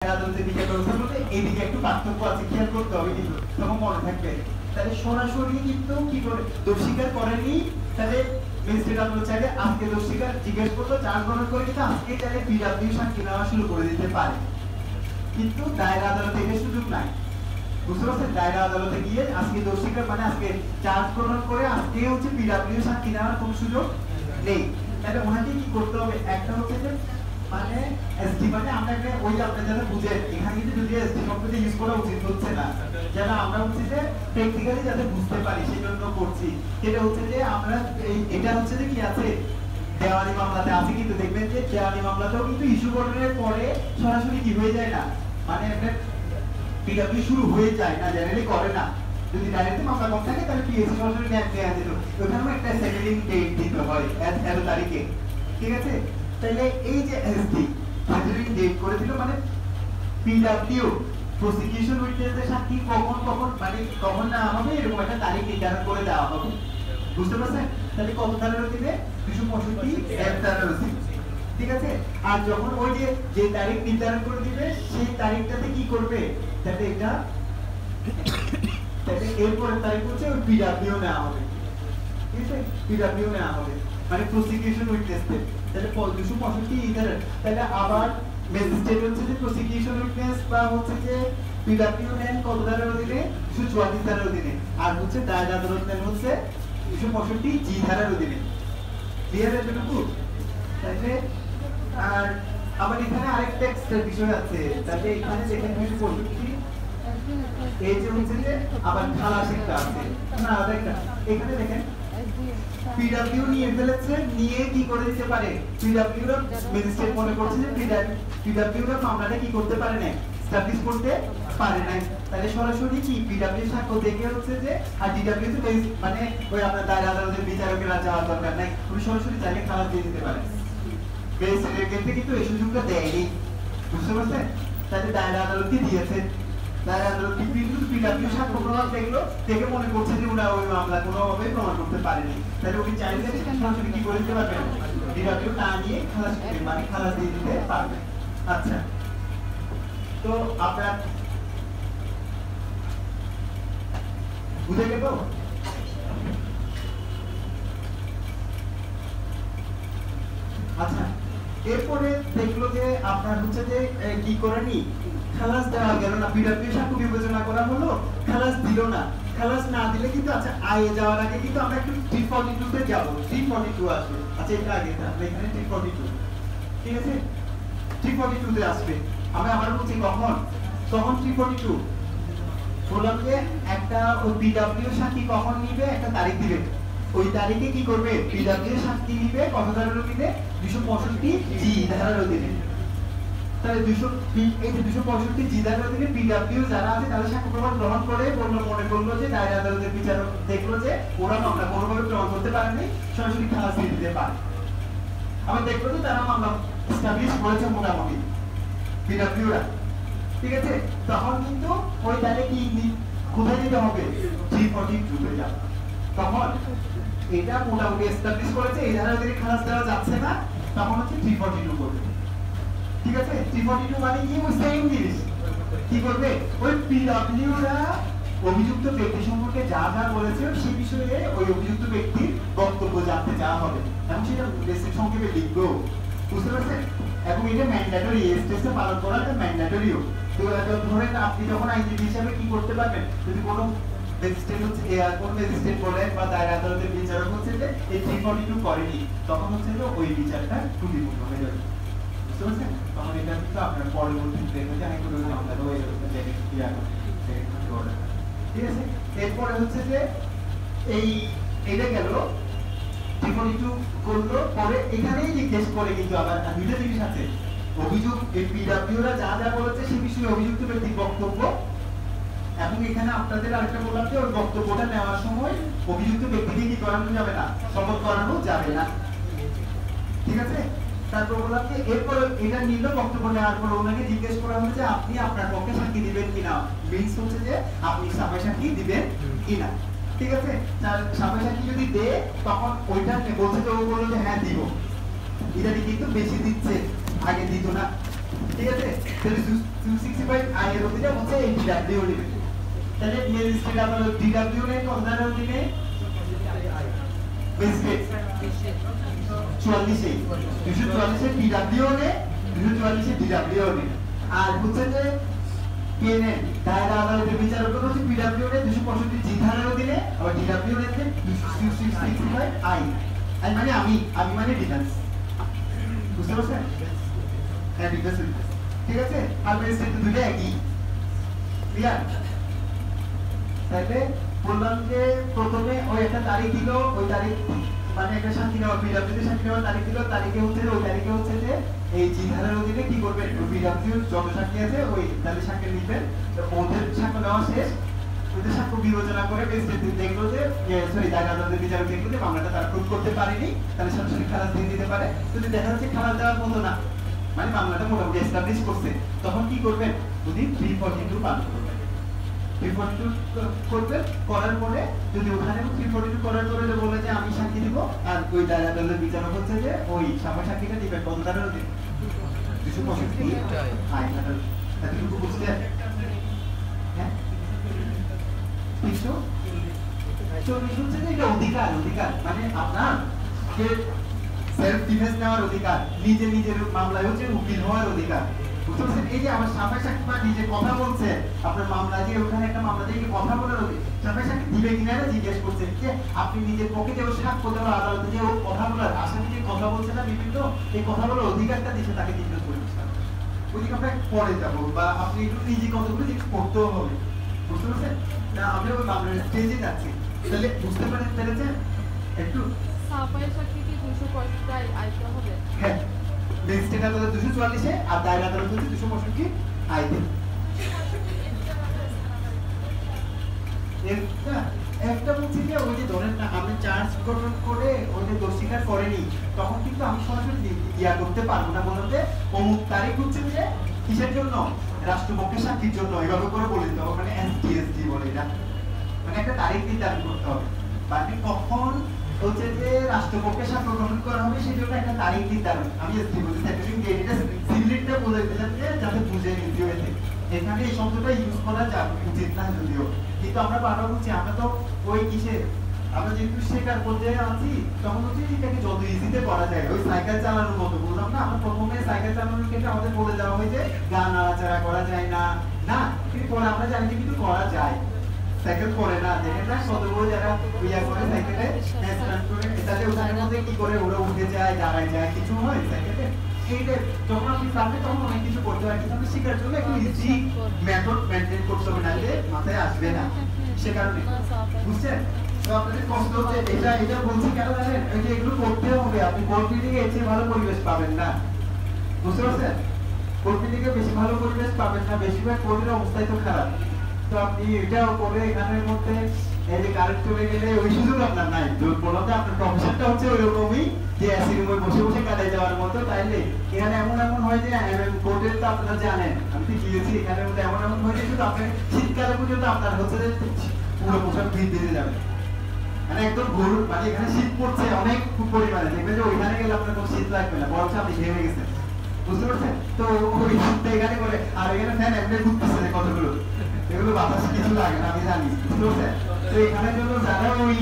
আদালতে বিচার ব্যবস্থা বলতে এইদিকে একটু পার্থক্য আছে, খেয়াল করতে হবে কিন্তু তখন মনে থাকবে। তাহলে সরাসরি কিন্তু কি করে দোষ স্বীকার করেনি, তাহলে ম্যাজিস্ট্রেট আদালত চাইলে আজকে দোষ স্বীকার জিজ্ঞেস করলো, চার্জ গ্রহণ করে কিন্তু আজকে চাইলে পিডব্লিউ সাক্ষী নেওয়া শুরু করে দিতে পারে, কিন্তু দায়রা আদালতে এই সুযোগ নাই। বুঝতে পারছেন? দায়রা আদালতে গিয়ে আজকে দোষ স্বীকার মানে আজকে চার্জ গ্রহণ করে আজকে হচ্ছে পিডব্লিউ সাক্ষী নেওয়ার কোনো সুযোগ নেই। তাহলে ওনাকে কি করতে হবে, একটা হচ্ছে যে মানে এসডি মানে আমরা একটা ওই যে আপনি যারা বুঝেন এখানে কিন্তু যদি এসডি শব্দটা ইউজ করা উচিত হচ্ছে না, যারা আমরা হচ্ছে যে প্র্যাকটিক্যালি যাতে বুঝতে পারি সেই জন্য করছি। সেটা হচ্ছে যে আমরা এটা হচ্ছে যে কি আছে দেওয়ানি মামলাতে আছে, কিন্তু দেখবেন যে দেওয়ানি মামলাতেও কিন্তু ইস্যু গঠনের পরে সরাসরি কি হয়ে যায় না, মানে একটা পিডব্লিউ শুরু হয়ে যায় না, জেনারেলি করে না। যদি ডাইরেক্ট মামলা কম থাকে তাহলে পিএসসি সরাসরি নেওয়া যেত, ওখানেও একটা সেকেন্ডিং ডেট দিতে হয় এত তারিখে, ঠিক আছে? তাহলে এই যে এসডি সেকেন্ডিং ডেট করে দিল মানে পিডব্লিউ প্রসিকিউশন উইটনেসের সাক্ষী কখন কখন মানে কখন না হবে এরকম একটা তারিখ নির্ধারণ করে দেওয়া হবে। বুঝতে পারছেন? তাহলে কত ধারার অধীনে 265 এর ধারার অধীনে, ঠিক আছে? আর যখন ওই যে তারিখ নির্ধারণ করে দিবে সেই তারিখটাতে কি করবে, তাহলে এটা তাহলে এরপর তারিখ হচ্ছে ওই পিডব্লিউ নেওয়া হবে, ঠিক আছে? পিডব্লিউ নেওয়া হবে মানে প্রসিকিউশন উইটনেসদের। তাহলে 265 ইধার, তাহলে আবার ম্যাজিস্ট্রেট হচ্ছে যে প্রসিকিউশন উইটনেস বা হচ্ছে যে পিডব্লিউ নেন কত ধারার অধীনে 244 ধারার অধীনে, আর হচ্ছে দায়রা আদালত নেন হচ্ছে 265 জি ধারার অধীনে। ক্লিয়ার এতটুকু? তাহলে আর আবার এখানে আরেকটা এক্সট্রা বিষয় আছে, তাহলে এখানে দেখেন 265 এই যে হচ্ছে যে আবার খালাস একটা আছে না, আরেকটা এখানে দেখেন পিডব্লিউ নিয়ে ফেলেছে, নিয়ে কি করে দিতে পারে, পিডব্লিউ এর ম্যাজিস্ট্রেট মনে করছে যে পিডব্লিউ এর মামলাটা কি করতে পারে না, এস্টাবলিশ করতে পারে না। তাহলে সরাসরি কি পিডব্লিউ সাক্ষ্য দেখে হচ্ছে যে আর ডিডব্লিউ তে মানে ওই আপনার দায়রা আদালতের বিচারকেরা যাওয়ার দরকার নাই, উনি সরাসরি চাইলে খালাস দিয়ে দিতে পারে। ম্যাজিস্ট্রেটের ক্ষেত্রে কিন্তু এই সুযোগটা দেয়নি। বুঝতে পারছেন? তাহলে দায়রা আদালতকে দিয়েছে, দায়রা আদালত কিন্তু পিডব্লিউ সাক্ষ্য প্রমাণ দেখলো, দেখে মনে করছে যে ওরা ওই মামলা কোনোভাবে প্রমাণ করতে পারেনি, তাহলে উনি চাইলে সরাসরি কি করে দিতে পারবেন, ডিডব্লিউ না নিয়ে খালাস মানে খালাস দিয়ে দিতে পারবেন। আচ্ছা, তো আপনার বুঝে গেল? আচ্ছা, এরপরে দেখলো যে আপনার হচ্ছে যে কি করেনি, খালাস দেওয়া গেল না, পিডব্লিউ সাক্ষ্য বিবেচনা করা হলো, খালাস দিল না। খালাস না দিলে কিন্তু আচ্ছা আয়ে যাওয়ার আগে কিন্তু আমরা একটু 342 তে যাব, 342 আসবে। আচ্ছা এটা আগে আমরা এখানে 342, ঠিক আছে? 342 তে আসবে। আমরা আবার বলছি কখন 342 বললাম যে একটা ওই পিডব্লিউ সাক্ষী কখন নিবে, একটা তারিখ দিবে, ওই তারিখে কি করবে, পিডব্লিউ সাক্ষী নিবে কত ধারার অধীনে, 265 জি ধারার অধীনে। তাহলে 265 জি ধারার অধীনে পিডব্লিউ যারা আছে তাদের সাক্ষ্য প্রমাণ গ্রহণ করে মনে করলো যে দায়রা আদালতের বিচারক দেখলো যে ওরা মামলা কোনোভাবে প্রমাণ করতে পারেনি, সরাসরি খালাস দিয়ে দিতে পারে। আবার দেখলো যে তারা মামলা এস্টাবলিশ করেছে মোটামুটি পিডব্লিউরা, ঠিক আছে? তখন কিন্তু ওই তারিখে কি কোথায় দিতে হবে, 342 তে যাবে। তখন এটা মোটামুটি এস্টাবলিশ করেছে এই ধারা যদি খালাস দেওয়া যাচ্ছে না, তখন হচ্ছে 342 করবে, ঠিক আছে? 342 মানে কি, ওই সেম জিনিস কি করবে, ওই পিডব্লিউরা অভিযুক্ত ব্যক্তি সম্পর্কে যা যা বলেছে সেই বিষয়ে ওই অভিযুক্ত ব্যক্তির বক্তব্য জানতে চাওয়া হবে, এবং সেটা বেসিক সংক্ষেপে লিখবো। বুঝতে পারছেন? এবং এটা ম্যান্ডেটরি, এই স্টেজটা পালন করাটা ম্যান্ডেটরিও। তো ধরেন আপনি যখন আইনজীবী হিসেবে কি করতে পারবেন, যদি কোনো ম্যাজিস্ট্রেট হচ্ছে কোন ম্যাজিস্ট্রেট বলে বা দায়রা আদালতের বিচারক হচ্ছে যে এই 342 করেনি, তখন হচ্ছে যে ওই বিচারটা ত্রুটিপূর্ণ হয়ে যাবে। বুঝতে পারছেন? তখন এটা কিন্তু আপনার পরবর্তী দেখবেন যে আমি কোনো মামলা হয়ে যাবে, ঠিক আছে? এরপরে হচ্ছে যে এইটা গেল 342 করলো, পরে এখানেই জিজ্ঞেস করে কিন্তু আবার দুইটা জিনিস আছে, অভিযোগ এই পিডব্লিউরা যা যা বলেছে সেই বিষয়ে অভিযুক্ত ব্যক্তির বক্তব্য, এবং এখানে আপনাদের আরেকটা বললাম যে ওই বক্তব্যটা নেওয়ার সময় অভিযুক্ত ব্যক্তিকে কি করানো যাবে না, শপথ করানো যাবে না, ঠিক আছে? তারপর বললাম যে এরপর এটা নিল, বক্তব্য নেওয়ার পর ওনাকে জিজ্ঞেস করা হলো যে আপনি আপনার পক্ষে সাক্ষী দিবেন কিনা, মিন্স হচ্ছে যে আপনি সাফাই সাক্ষী দিবেন কিনা, ঠিক আছে? তার সাফাই সাক্ষী যদি দেয় তখন ওইটা বলছে যে ও বললো যে হ্যাঁ দিব, এটা কিন্তু বেশি দিচ্ছে, আগে দিত না, ঠিক আছে? 265 আই এর অধীনে হচ্ছে এই ডিডব্লিউ নেবে। তাহলে ম্যাজিস্ট্রেট আদালত ডিডব্লিউ নেয় কত ধারার অধীনে? ম্যাজিস্ট্রেট 44 244 ডিডব্লিউ নেয়, 244 ডিডব্লিউ নেয়। আর হচ্ছে যে কে নেয় দায়রা আদালতের বিচারক হচ্ছে পিডব্লিউ নেয় 265 জি ধারার অধীনে, আর ডিডব্লিউ নেয় 265 আই। আই মানে আমি মানে ডিফেন্স। বুঝতে পারছেন? হ্যাঁ ডিফেন্স, ঠিক আছে। আর ম্যাজিস্ট্রেট দুটো একই, ক্লিয়ার? তাহলে বললাম যে প্রথমে ওই একটা তারিখ দিল, ওই তারিখ মানে একটা সাক্ষী নেওয়া, পিডব্লিউ সাক্ষী নেওয়ার তারিখ দিল, তারিখে হচ্ছে ওই তারিখে হচ্ছে যে এই জি ধারার অধীনে কি করবেন, পিডব্লিউ যত সাক্ষী আছে ওই তাহলে সাক্ষী নিবেন। ওদের সাক্ষ্য নেওয়া শেষ, ওদের সাক্ষ্য বিবেচনা করে ম্যাজিস্ট্রেট দেখলো যে সরি দায়রা আদালতের বিচারক দেখলো যে মামলাটা তারা প্রুভ করতে পারেনি, তাহলে সরাসরি খালাস দিয়ে দিতে পারে। যদি দেখা যাচ্ছে খালাস দেওয়ার মতো না, মানে মামলাটা মোটামুটি এস্টাবলিশ করছে, তখন কি করবেন, উনি 342 পালন করবেন। 342 করবেন, করার পরে যদি ওখানে 342 করার পরে বলে যে আমি সাক্ষী দিব, আর ওই দায়রা আদালতের বিচারক হচ্ছে যে ওই সাময়িক সাক্ষীটা দিবেন কত ধারার অধীনে? 265 আইন ধারার। এতটুকু বুঝতে হ্যাঁ 340 হচ্ছে যে এটা অধিকার, মানে আপনার যে সেলফ ডিফেন্স নেওয়ার অধিকার, নিজের মামলায় হচ্ছে উকিল হওয়ার অধিকার। বুঝতে পারছেন? এই যে আমার সাময়িক সাক্ষী বা নিজে কথা বলছে, আপনার মামলা যে ওখানে একটা মামলা দিয়ে কথা বলার অধিকার, সাময়িক সাক্ষী দিবে কিনা এটা জিজ্ঞেস করছে যে আপনি নিজের পক্ষে যে সাক্ষ্য দেওয়া আদালতে যে ও কথা বলার আসামি যে কথা বলছে না বিভিন্ন, এই কথা বলার অধিকারটা দিচ্ছে তাকে জিজ্ঞেস করে ওইদিকে আমরা পরে যাবো, বা আপনি একটু নিজে কতগুলো জিনিস পড়তেও হবে। বুঝতে পারছেন? না আমি ওই মামলার স্টেজে যাচ্ছি, তাহলে বুঝতে পেরেছেন একটু? সাফাই সাক্ষী কি 265 আইতে হবে? হ্যাঁ, ম্যাজিস্ট্রেট আদালত 244 আর দায়রা আদালত হচ্ছে 265 আইতে। একটা বলছি যে ওই যে ধরেন না আমি চার্জ গঠন করে ওই যে দোষ স্বীকার করেনি, তখন কিন্তু আমি সরাসরি ইয়া করতে পারবো না, বলতে অমুক তারিখ হচ্ছে যে কিসের জন্য, রাষ্ট্রপক্ষের সাক্ষীর জন্য, এভাবে করে বলে দিতে হবে, মানে এসটিএসডি বলে এটা, মানে একটা তারিখ নির্ধারণ করতে হবে, মানে কখন হচ্ছে যে রাষ্ট্রপক্ষের সাক্ষ্য গ্রহণ করা হবে সেই জন্য একটা তারিখ নির্ধারণ। আমি এসটি বলতে চাইছি যে এটা সিভিলিটিটা বলে দিলাম যে যাতে বুঝে নিতে হয়েছে, এখানে এই শব্দটা ইউজ করা যাবে উচিত না যদিও, কিন্তু আমরা বারবার বলছি আমরা তো ওই কিসে আমরা যেহেতু শেখার পর্যায়ে আছি, তখন হচ্ছে এটাকে যত ইজিতে করা যায়, ওই সাইকেল চালানোর মতো বললাম না, আমরা প্রথমে সাইকেল চালানোর ক্ষেত্রে আমাদের বলে দেওয়া হয় যে গা নাড়াচাড়া করা যায় না, না কিন্তু পরে আমরা জানি যে কিন্তু করা যায়। সাইকেল করে না দেখেন না কতগুলো যারা ইয়া করে সাইকেলে স্ট্যান্ড করে, তাহলে ওখানের মধ্যে কি করে ওরা উঠে যায়, দাঁড়ায় যায়, কিছু হয় সাইকেলে। এইটা যখন আপনি পারবে তখন অনেক কিছু করতে হয়, কিন্তু শেখার জন্য একটু ইজি মেথড মেনটেন করতে হবে, নাহলে মাথায় আসবে না, সে কারণে। বুঝছেন? তো আপনাদের কষ্ট হচ্ছে, এটা বলছি কেন জানেন, ওই যে এগুলো করতে হবে, আপনি কোর্ট মিটিংয়ে এর চেয়ে ভালো পরিবেশ পাবেন না। বুঝতে পারছেন? কোর্ট মিটিংয়ে বেশি ভালো পরিবেশ পাবেন না, বেশিরভাগ কোর্টের অবস্থাই তো খারাপ। তো আপনি এটাও করে এখানের মধ্যে এই যে কারেন্ট চলে গেলে ওই সুযোগ আপনার নাই, বললাম যে আপনার প্রফেশনটা হচ্ছে ওইরকমই যে এসি রুমে বসে বসে কাটাই যাওয়ার মতো, তাইলে এখানে এমন হয় যে কোর্টের তো আপনারা জানেন, আমি তো গিয়েছি, এখানের মধ্যে এমন হয় যে শুধু আপনাকে শীতকালে পর্যন্ত আপনার হচ্ছে যে পুরো পোশাক ভিজে যাবে, মানে একদম গরু, মানে এখানে শীত পড়ছে অনেক পরিমাণে, দেখবেন যে ওইখানে গেলে আপনার কোনো শীত লাগবে না, বরঞ্চ আপনি ঘেমে গেছেন। বুঝতে পারছেন? তো ওই শীতটা এখানে করে, আর এখানে ফ্যান এমনি ঘুরতেছে কতগুলো, এগুলো বাতাস কিছু লাগে না আমি জানি। বুঝতে পারছেন? তো এখানের জন্য যারা ওই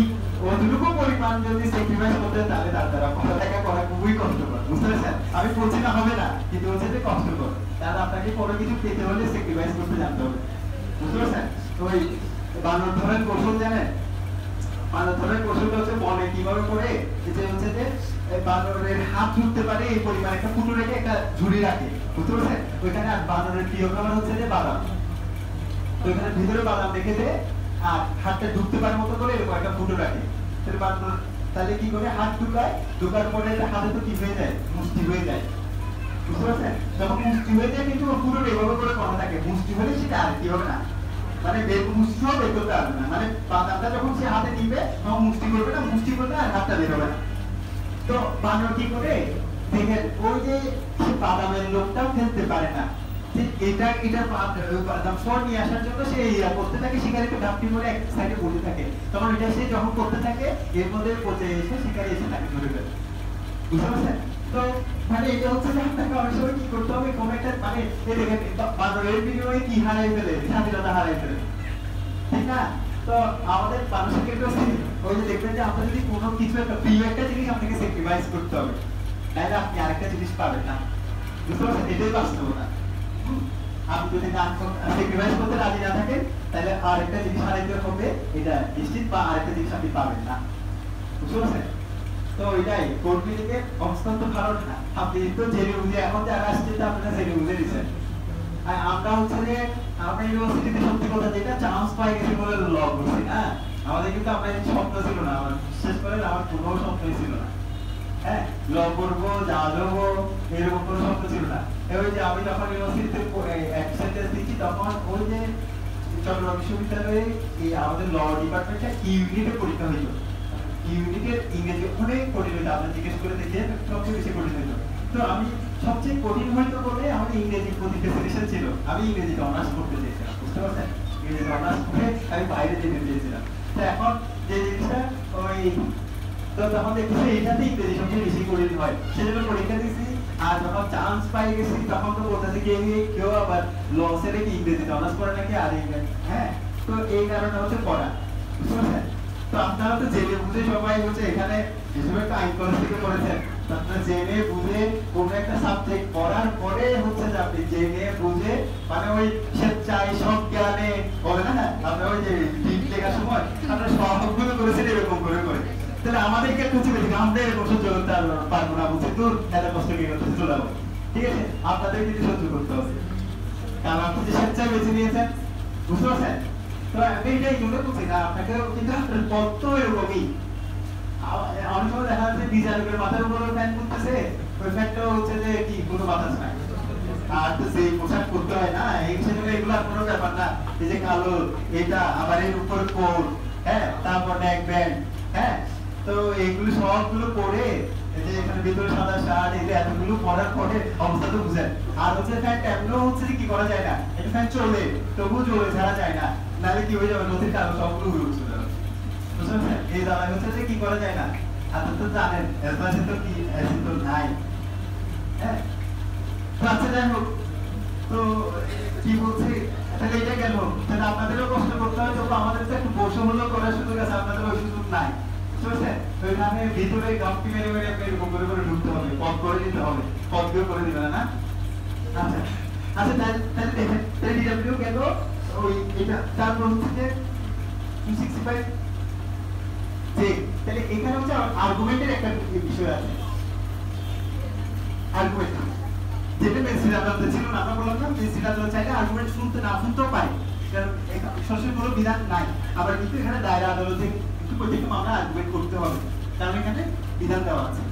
অতটুকু পরিমাণ যদি স্যাক্রিফাইস করতে, তাহলে তার দ্বারা পড়ালেখা করা খুবই কষ্টকর। বুঝতে পারছেন? আমি বলছি না হবে না, কিন্তু হচ্ছে যে কষ্টকর, তাহলে আপনাকে কোনো কিছু পেতে হলে স্যাক্রিফাইস করতে জানতে হবে। বুঝতে পারছেন? ওই বানর ধরার কৌশল জানেন? বানর ধরার কৌশলটা হচ্ছে বনে কিভাবে করে, যে হচ্ছে যে বানরের হাত ঢুকতে পারে এই পরিমাণ একটা ফুটো রেখে একটা ঝুড়ি রাখে। বুঝতে পারছেন? ওইখানে আর বানরের প্রিয় খাবার হচ্ছে যে বাদাম, তো এখানে ভিতরে বাদাম রেখে দেয় আর হাতটা ঢুকতে পারার মতো করে এরকম একটা ফুটো রাখে। তাহলে কি করে হাত ঢুকার পরে হাতে তো কি হয়ে যায়, মুষ্টি হয়ে যায়। বুঝতে পারছেন? যখন মুষ্টি হয়ে যায় কিন্তু পুরো এভাবে করে করা থাকে, মুষ্টি হলে সেটা আর কি হবে না, মানে মুষ্টিও বের করতে পারবে না, মানে বাদামটা যখন সে হাতে নিবে তখন মুষ্টি করবে না আর হাতটা বের হবে না। তো বানর কি করে দেখেন, ওই যে বাদামের লোকটাও ফেলতে পারে না, এটা বাদাম ফল নিয়ে আসার জন্য সে ইয়া করতে থাকে, শিকারিকে ডাবটি করে এক সাইডে বসে থাকে, তখন এটা সে যখন করতে থাকে এর মধ্যে পচে এসে শিকারি এসে তাকে ধরে ফেলে। বুঝতে পারছেন? তো মানে এটা হচ্ছে যে আপনাকে অনেক সময় কি করতে হবে, কোনো একটা মানে এই দেখেন বানরের বিনিময়ে কি হারাই ফেলে, স্বাধীনতা হারাই ফেলে, ঠিক না? তো আমাদের মানুষের ক্ষেত্রে ওই যে দেখবেন যে আপনার যদি কোনো কিছু একটা প্রিয় একটা জিনিস আপনাকে স্যাক্রিফাইস করতে হবে, তাহলে আপনি আরেকটা জিনিস পাবেন না, বুঝতে পারছেন? এটাই বাস্তবতা। আপনি যদি না স্যাক্রিফাইস করতে রাজি না থাকেন তাহলে আরেকটা জিনিস হারাইতে হবে, এটা নিশ্চিত, বা আরেকটা জিনিস আপনি পাবেন না, বুঝতে পারছেন? তো এটাই কর্মীকে অত্যন্ত ভালো না, আপনি তো জেনে বুঝে এখন যারা আসছে আপনারা জেনে বুঝে দিচ্ছেন। আর আমরা হচ্ছে যে আমরা ইউনিভার্সিটিতে সত্যি কথা যেটা চান্স পাই গেছি বলে ল করছি, হ্যাঁ আমাদের কিন্তু আমরা স্বপ্ন ছিল না, আমার বিশেষ করে আমার কোনো স্বপ্নই ছিল না, হ্যাঁ ল করবো যা দেবো এরকম কোনো স্বপ্ন ছিল না। ওই যে আমি যখন ইউনিভার্সিটিতে অ্যাডমিশন দিচ্ছি তখন ওই যে চট্টগ্রাম বিশ্ববিদ্যালয়ে এই আমাদের ল ডিপার্টমেন্টে ইউনিটে পরীক্ষা হইতো, ইউনিটের ইংরেজি অনেক কঠিন হইতো, আপনি জিজ্ঞেস করে দেখে সবচেয়ে বেশি কঠিন হইতো। তো আমি সবচেয়ে কঠিন হইতো বলে আমার ইংরেজির প্রতি ফ্যাসিনেশন ছিল, আমি ইংরেজিতে অনার্স করতে চেয়েছিলাম, বুঝতে পারছেন? ইংরেজিতে অনার্স করে আমি বাইরে যেতে চেয়েছিলাম। তো এখন যে জিনিসটা ওই তো তখন দেখছি এইটাতে ইংরেজি সবচেয়ে বেশি কঠিন হয়, সেজন্য পরীক্ষা দিয়েছি। আর যখন চান্স পাই গেছি তখন তো বলতেছে কেউ আবার ল সেরে কি ইংরেজিতে অনার্স করে নাকি, আর ইংরেজি, হ্যাঁ তো এই কারণে হচ্ছে পড়া, বুঝতে পারছেন? তো আপনারা তো জেনে বুঝে সবাই হচ্ছে এখানে হিসেবে একটা আইন কলেজ থেকে করেছেন, আপনারা জেনে বুঝে কোনো একটা সাবজেক্ট পড়ার পরে হচ্ছে যে আপনি জেনে বুঝে মানে ওই স্বেচ্ছায় সব জ্ঞানে বলে না, আপনারা ওই যে ডিপ লেখার সময় আপনারা সবগুলো করেছেন এরকম করে করে, তাহলে আমাদেরকে খুঁজে পেতে আমরা এরকম সহ্য করতে পারবো না, বুঝছি দূর এত কষ্ট কি করতে চলে যাবো, ঠিক আছে? আপনাদের কিন্তু সহ্য করতে হবে, কারণ আপনি যে স্বেচ্ছায় বেছে নিয়েছেন, বুঝতে পারছেন? তো আমি এটাই জন্য বলছি না আপনাকে, কিন্তু আপনার পথ তো এরকমই। অনেক সময় দেখা যাচ্ছে ডিজাইনের মাথার উপর ফ্যান করতেছে, ওই ফ্যানটা হচ্ছে যে কি কোনো বাতাস নাই, আর তো সেই পোশাক করতে হয় না, এই সেজন্য এগুলো কোনো ব্যাপার না। এই যে কালো এটা আবার এর উপর কোট, হ্যাঁ তারপর নেক ব্যান্ড, হ্যাঁ তো এইগুলো সবগুলো পরে এই যে এখানে ভিতরে সাদা শার্ট, এই যে এতগুলো পরার পরে অবস্থা তো বুঝেন। আর হচ্ছে ফ্যান ট্যাবলো হচ্ছে কি করা যায় না, এটা ফ্যান চলে তবুও চলে ছাড়া যায় না, নাহলে কি হয়ে যাবে নদীর কালো সবগুলো উড়ে উঠছে, বুঝতে পারছেন? এই দাদা হচ্ছে যে কি করা যায় না, আপনি তো জানেন এসে তো কি এসে তো নাই, হ্যাঁ আচ্ছা যাই হোক, তো কি বলছি তাহলে এটা গেল, তাহলে আপনাদেরও কষ্ট করতে হয়, তবু আমাদের তো একটু কৌশল করার সুযোগ আছে, আপনাদের ওই সুযোগ নাই, বুঝতে ওইখানে ভিতরে গামটি মেরে মেরে আপনি এরকম করে করে ঢুকতে হবে, পথ করে দিতে হবে, পথগুলো করে দিবেন না। আচ্ছা আচ্ছা তাহলে দেখেন তাহলে ডিডব্লিউ গেল ওই এটা, তারপর হচ্ছে যে 265 যে তাহলে এখানে হচ্ছে আর্গুমেন্টের একটা বিষয় আছে, আর্গুমেন্ট যেটা মেসির আদালতে ছিল না, আমরা বললাম না মেসির আদালত চাইলে আর্গুমেন্ট শুনতে না শুনতেও পাই, কারণ সরাসরি কোনো বিধান নাই, আবার কিন্তু এখানে দায়রা আদালতে কিছু প্রত্যেকটা মামলা আর্গুমেন্ট করতে হবে, কারণ এখানে বিধান দেওয়া আছে,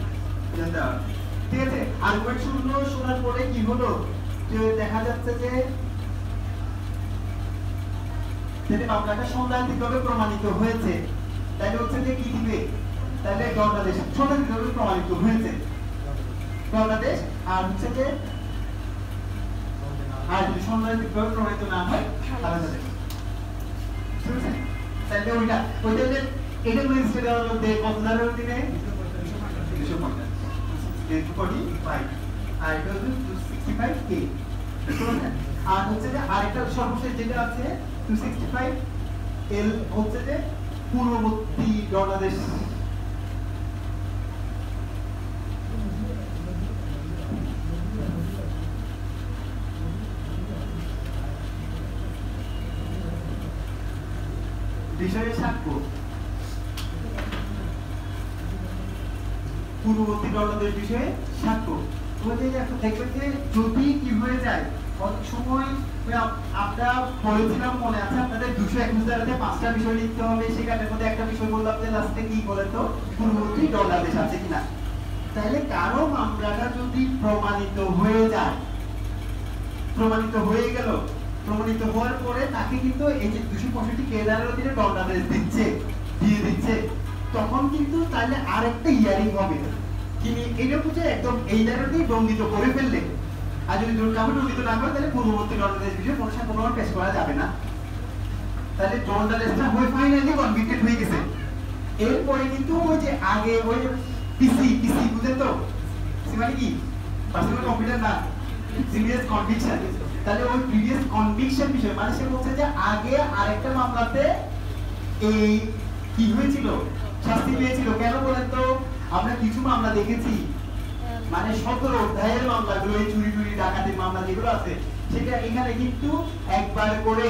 বিধান দেওয়া আছে, ঠিক আছে? আর্গুমেন্ট শোনার পরে কি হলো যে দেখা যাচ্ছে যে মামলাটা সন্দেহাতীতভাবে প্রমাণিত হয়েছে, তাহলে হচ্ছে যে কি দিবে, তাহলে দণ্ডাদেশ সন্দেহাতীতভাবে প্রমাণিত হয়েছে, দণ্ডাদেশ। আর হচ্ছে যে আর যদি সন্দেহাতীতভাবে প্রমাণিত না হয় আলাদা দেশ, তাহলে ওইটা যে এটা ম্যাজিস্ট্রেট আদালতে কত ধারার দিনে 245 আর এটা হচ্ছে 265 কে, আর হচ্ছে যে আরেকটা সর্বশেষ যেটা আছে 265 এল হচ্ছে যে পূর্ববর্তী দণ্ডাদেশ, বিষয়ে সাক্ষ্য, পূর্ববর্তী দণ্ডাদেশ বিষয়ে সাক্ষ্য। দেখবেন যে যদি কি হয়ে যায় অনেক সময় আমরা বলেছিলাম মনে আছে আপনাদের 221 ধারাতে 5টা বিষয় লিখতে হবে, সেখানের মধ্যে একটা বিষয় বললাম যে লাস্টে কি বলেন তো পূর্ববর্তী দণ্ডাদেশ আছে কিনা, তাহলে কারো মামলাটা যদি প্রমাণিত হয়ে যায়, প্রমাণিত হয়ে গেল, প্রমাণিত হওয়ার পরে তাকে কিন্তু এই যে 265 কে ধারার অধীনে দণ্ডাদেশ দিয়ে দিচ্ছে, তখন কিন্তু তাহলে আরেকটা হিয়ারিং হবে, তিনি এটা বুঝে একদম এই ধারাতেই দণ্ডিত করে ফেললে, আর যদি দণ্ডিত না করে তাহলে পূর্ববর্তী দণ্ডাদেশ বিষয়ে কোনো পেশ করা যাবে না, তাহলে দণ্ডাদেশটা হয়ে ফাইনালি কনভিক্টেড হয়ে গেছে। এরপরে কিন্তু ওই যে আগে ওই পিসি বুঝেন তো সি মানে কি পার্সোনাল কম্পিউটার না, সিরিয়াস কনভিকশন। তাহলে ওই প্রিভিয়াস কনভিকশন বিষয় মানে সে বলছে যে আগে আরেকটা মামলাতে এই কি হয়েছিল, শাস্তি পেয়েছিল। কেন বলেন তো? আমরা কিছু মামলা দেখেছি মানে 17 অধ্যায়ের মামলাগুলো, এই চুরি টুরি ডাকাতির মামলা যেগুলো আছে, সেটা এখানে কিন্তু একবার করে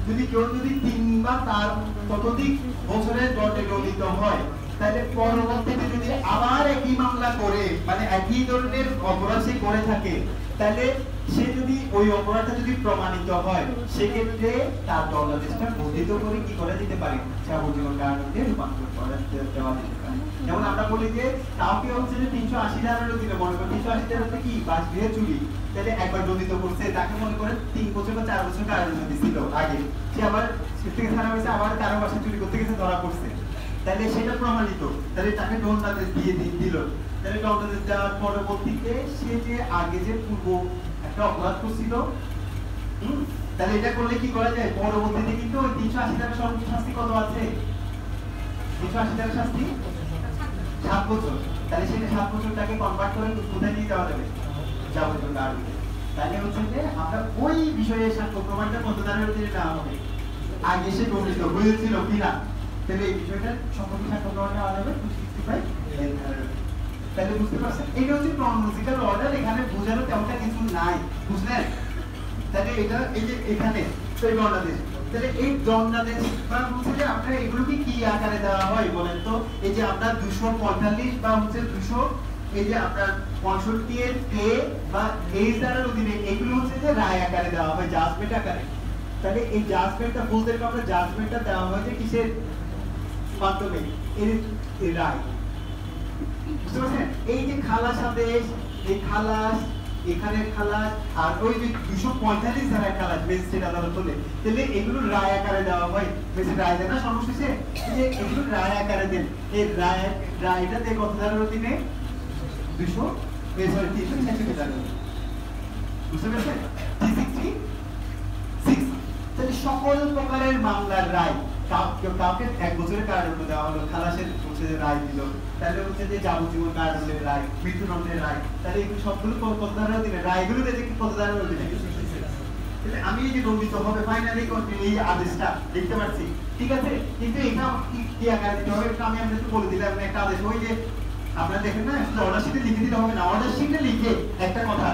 যদি কেউ যদি 3 বা তার ততোধিক বছরের দণ্ডে দণ্ডিত হয়, তাহলে পরবর্তীতে যদি আবার একই মামলা করে মানে একই ধরনের অপরাধ সে করে থাকে, তাহলে সে যদি ওই অপরাধটা যদি প্রমাণিত হয়, সেক্ষেত্রে তার দণ্ডাদেশটা বর্ধিত করে কি করা যেতে পারে, যাবজ্জীবন কারাদণ্ডে রূপান্তর করা দেওয়া যেতে পারে। যেমন আমরা বলি যে কাউকে হচ্ছে যে 380 ধারার অধীনে, মনে করেন 380 ধারাতে কি বাসগৃহে চুরি, তাহলে একবার দণ্ডিত করছে, তাকে মনে করেন 3 বছর বা 4 বছর কারাদণ্ড দিছিল আগে, সে আবার থেকে ছাড়া হয়েছে, আবার কারো বাসায় চুরি করতে গেছে, ধরা পড়ছে, তাহলে সেটা প্রমাণিত, তাহলে তাকে দণ্ডাদেশ দিয়ে দিল। তাহলে দণ্ডাদেশ দেওয়ার পরবর্তীতে সে যে আগে যে পূর্ব একটা অপরাধ করছিল, তাহলে এটা করলে কি করা যায়, পরবর্তীতে কিন্তু ওই 380 টাকা সর্বোচ্চ শাস্তি কত আছে, 380 টাকা শাস্তি 7 বছর। তাহলে সেটা 7 বছরটাকে কনভার্ট করে কোথায় নিয়ে যাওয়া যাবে, যাবজ্জীবন কারাদণ্ডে। তাহলে হচ্ছে যে আমরা ওই বিষয়ে সাক্ষ্য প্রমাণটা কত ধারার অধীনে নেওয়া হবে, আগে সে দণ্ডিত হয়েছিল কিনা, তাহলে এই বিষয়টা সম্পর্কে সাক্ষ্য প্রমাণ নেওয়া যাবে 265 এর ধারার। তাহলে বুঝতে পারছেন, এটা হচ্ছে ক্রনোলজিক্যাল অর্ডার, এখানে বোঝানো তেমনটা কিছু নাই, বুঝলেন? তাহলে এটা এই যে এখানে সেই দণ্ডাদেশ, তাহলে এই দণ্ডাদেশ মানে হচ্ছে যে আপনারা এগুলোকে কি আকারে দেওয়া হয় বলেন তো? এই যে আমরা 245 বা হচ্ছে 200, এই যে আপনার 65 এর এ বা এই ধারার অধীনে এগুলো হচ্ছে যে রায় আকারে দেওয়া হয়, জাজমেন্ট আকারে। তাহলে এই জাজমেন্টটা বলতে গেলে আমরা জাজমেন্টটা দেওয়া হয় যে কিসের মাধ্যমে, এই রায়, বুঝতে পারছেন? এই যে খালাস আদেশ, এই খালাস, এখানে খালাস, আর ওই যে 245 ধারার খালাস ম্যাজিস্ট্রেট আদালত বলে, তাহলে এগুলো রায় আকারে দেওয়া হয়, ম্যাজিস্ট্রেট রায় দেন না সর্বশেষে, যে এগুলো রায় আকারে দেন। এই রায়টা দেয় কত ধারার অধীনে, 366 ধারার। বুঝতে পারছেন? 366। তাহলে সকল প্রকারের মামলার রায়, কাউকে 1 বছরের কারাদণ্ড দেওয়া হলো, খালাসের হচ্ছে যে রায় দিল, তাহলে হচ্ছে যে যাবজ্জীবন কারাদণ্ডের রায়, মৃত্যুদণ্ডের রায়, তাহলে এগুলো সবগুলো কত ধারার অধীনে, রায়গুলো দেখে কত ধারার অধীনে। তাহলে আমি এই যে দণ্ডিত হবে ফাইনালি এই আদেশটা দেখতে পাচ্ছি, ঠিক আছে, কিন্তু এটা কি আকারে দিতে হবে, আমি আপনাকে বলে দিলাম একটা আদেশ, ওই যে আপনারা দেখেন না, অর্ডার শিটে লিখে দিতে হবে না, অর্ডার শিটে লিখে একটা কথা,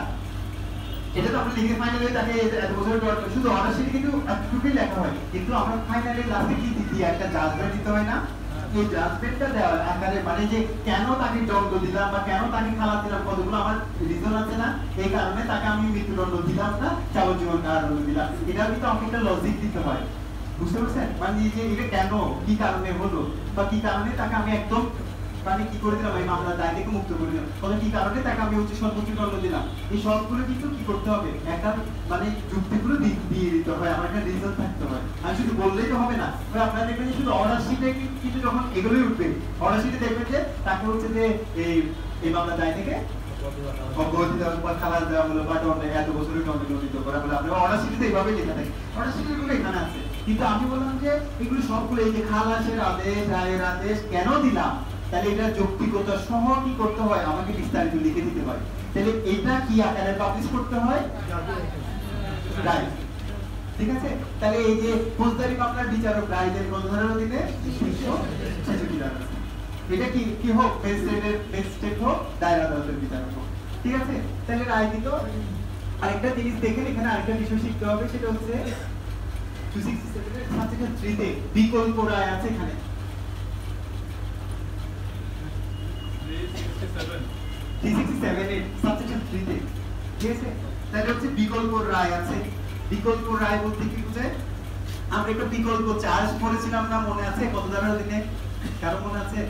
এটা তো আমরা লিখে ফাইনালি তাকে এত বছরের শুধু অর্ডার শিটে কিন্তু এতটুকুই লেখা হয়, কিন্তু আমরা ফাইনালি লাস্টে কি দিই, একটা জাজমেন্ট দিতে হয় না? এই জাজমেন্টটা দেওয়ার আকারে মানে যে কেন তাকে দণ্ড দিলাম বা কেন তাকে খালাস দিলাম, কতগুলো আমার রিজন আছে না, এই কারণে তাকে আমি মৃত্যুদণ্ড দিলাম না, যাবজ্জীবন কারাদণ্ড দিলাম, এটা কিন্তু আমাকে একটা লজিক দিতে হয়, বুঝতে পারছেন? মানে যে এটা কেন, কি কারণে হলো, বা কি কারণে তাকে আমি একদম মানে কি করে দিলাম, এই মামলার দায় থেকে মুক্ত করে দিলাম, তাহলে কি কারণে তাকে আমি হচ্ছে সর্বোচ্চ দণ্ড দিলাম, এই সবগুলো কিন্তু কি করতে হবে, একটা মানে যুক্তিগুলো দিয়ে দিতে হয়, আমার একটা রিজন থাকতে হয়, আর শুধু বললেই তো হবে না। আপনারা দেখবেন যে শুধু অর্ডার শিটে কিন্তু যখন এগুলোই উঠবে, অর্ডার শিটে দেখবেন যে তাকে হচ্ছে যে এই মামলার দায় থেকে অব্যাহতি দেওয়া বা খালাস দেওয়া হলো বা দণ্ডে এত বছরের দণ্ডে দণ্ডিত করা হলো, আপনার অর্ডার শিটে এইভাবে লেখা থাকে, অর্ডার শিটে এগুলো এখানে আছে, কিন্তু আমি বললাম যে এগুলো সবগুলো এই যে খালাসের আদেশ, রায়ের আদেশ কেন দিলাম, তাহলে এটা যৌক্তিকতা সহ কি করতে হয়, আমাকে বিস্তারিত লিখে দিতে হয়। তাহলে এটা কি আকারে পাবলিশ করতে হয়, রাইট, ঠিক আছে? তাহলে এই যে ফৌজদারি মামলার বিচারক রায়দের কত ধারার অধীনে, 366 ধারা। এটা কি হোক, ম্যাজিস্ট্রেট হোক, দায়রা আদালতের বিচারক হোক, ঠিক আছে? তাহলে রায় দিত। আরেকটা জিনিস দেখেন, এখানে আরেকটা বিষয় শিখতে হবে, সেটা হচ্ছে 267 এর সাবসেকশন 3 তে বিকল্প রায় আছে, এখানে 367 এর সাবসেকশন 3 তে, ঠিক আছে? তাহলে হচ্ছে বিকল্প রায় আছে। বিকল্প রায় বলতে কি বোঝায়, আমরা একটা বিকল্প চার্জ করেছিলাম না, মনে আছে কত ধারার অধীনে, কারো মনে আছে?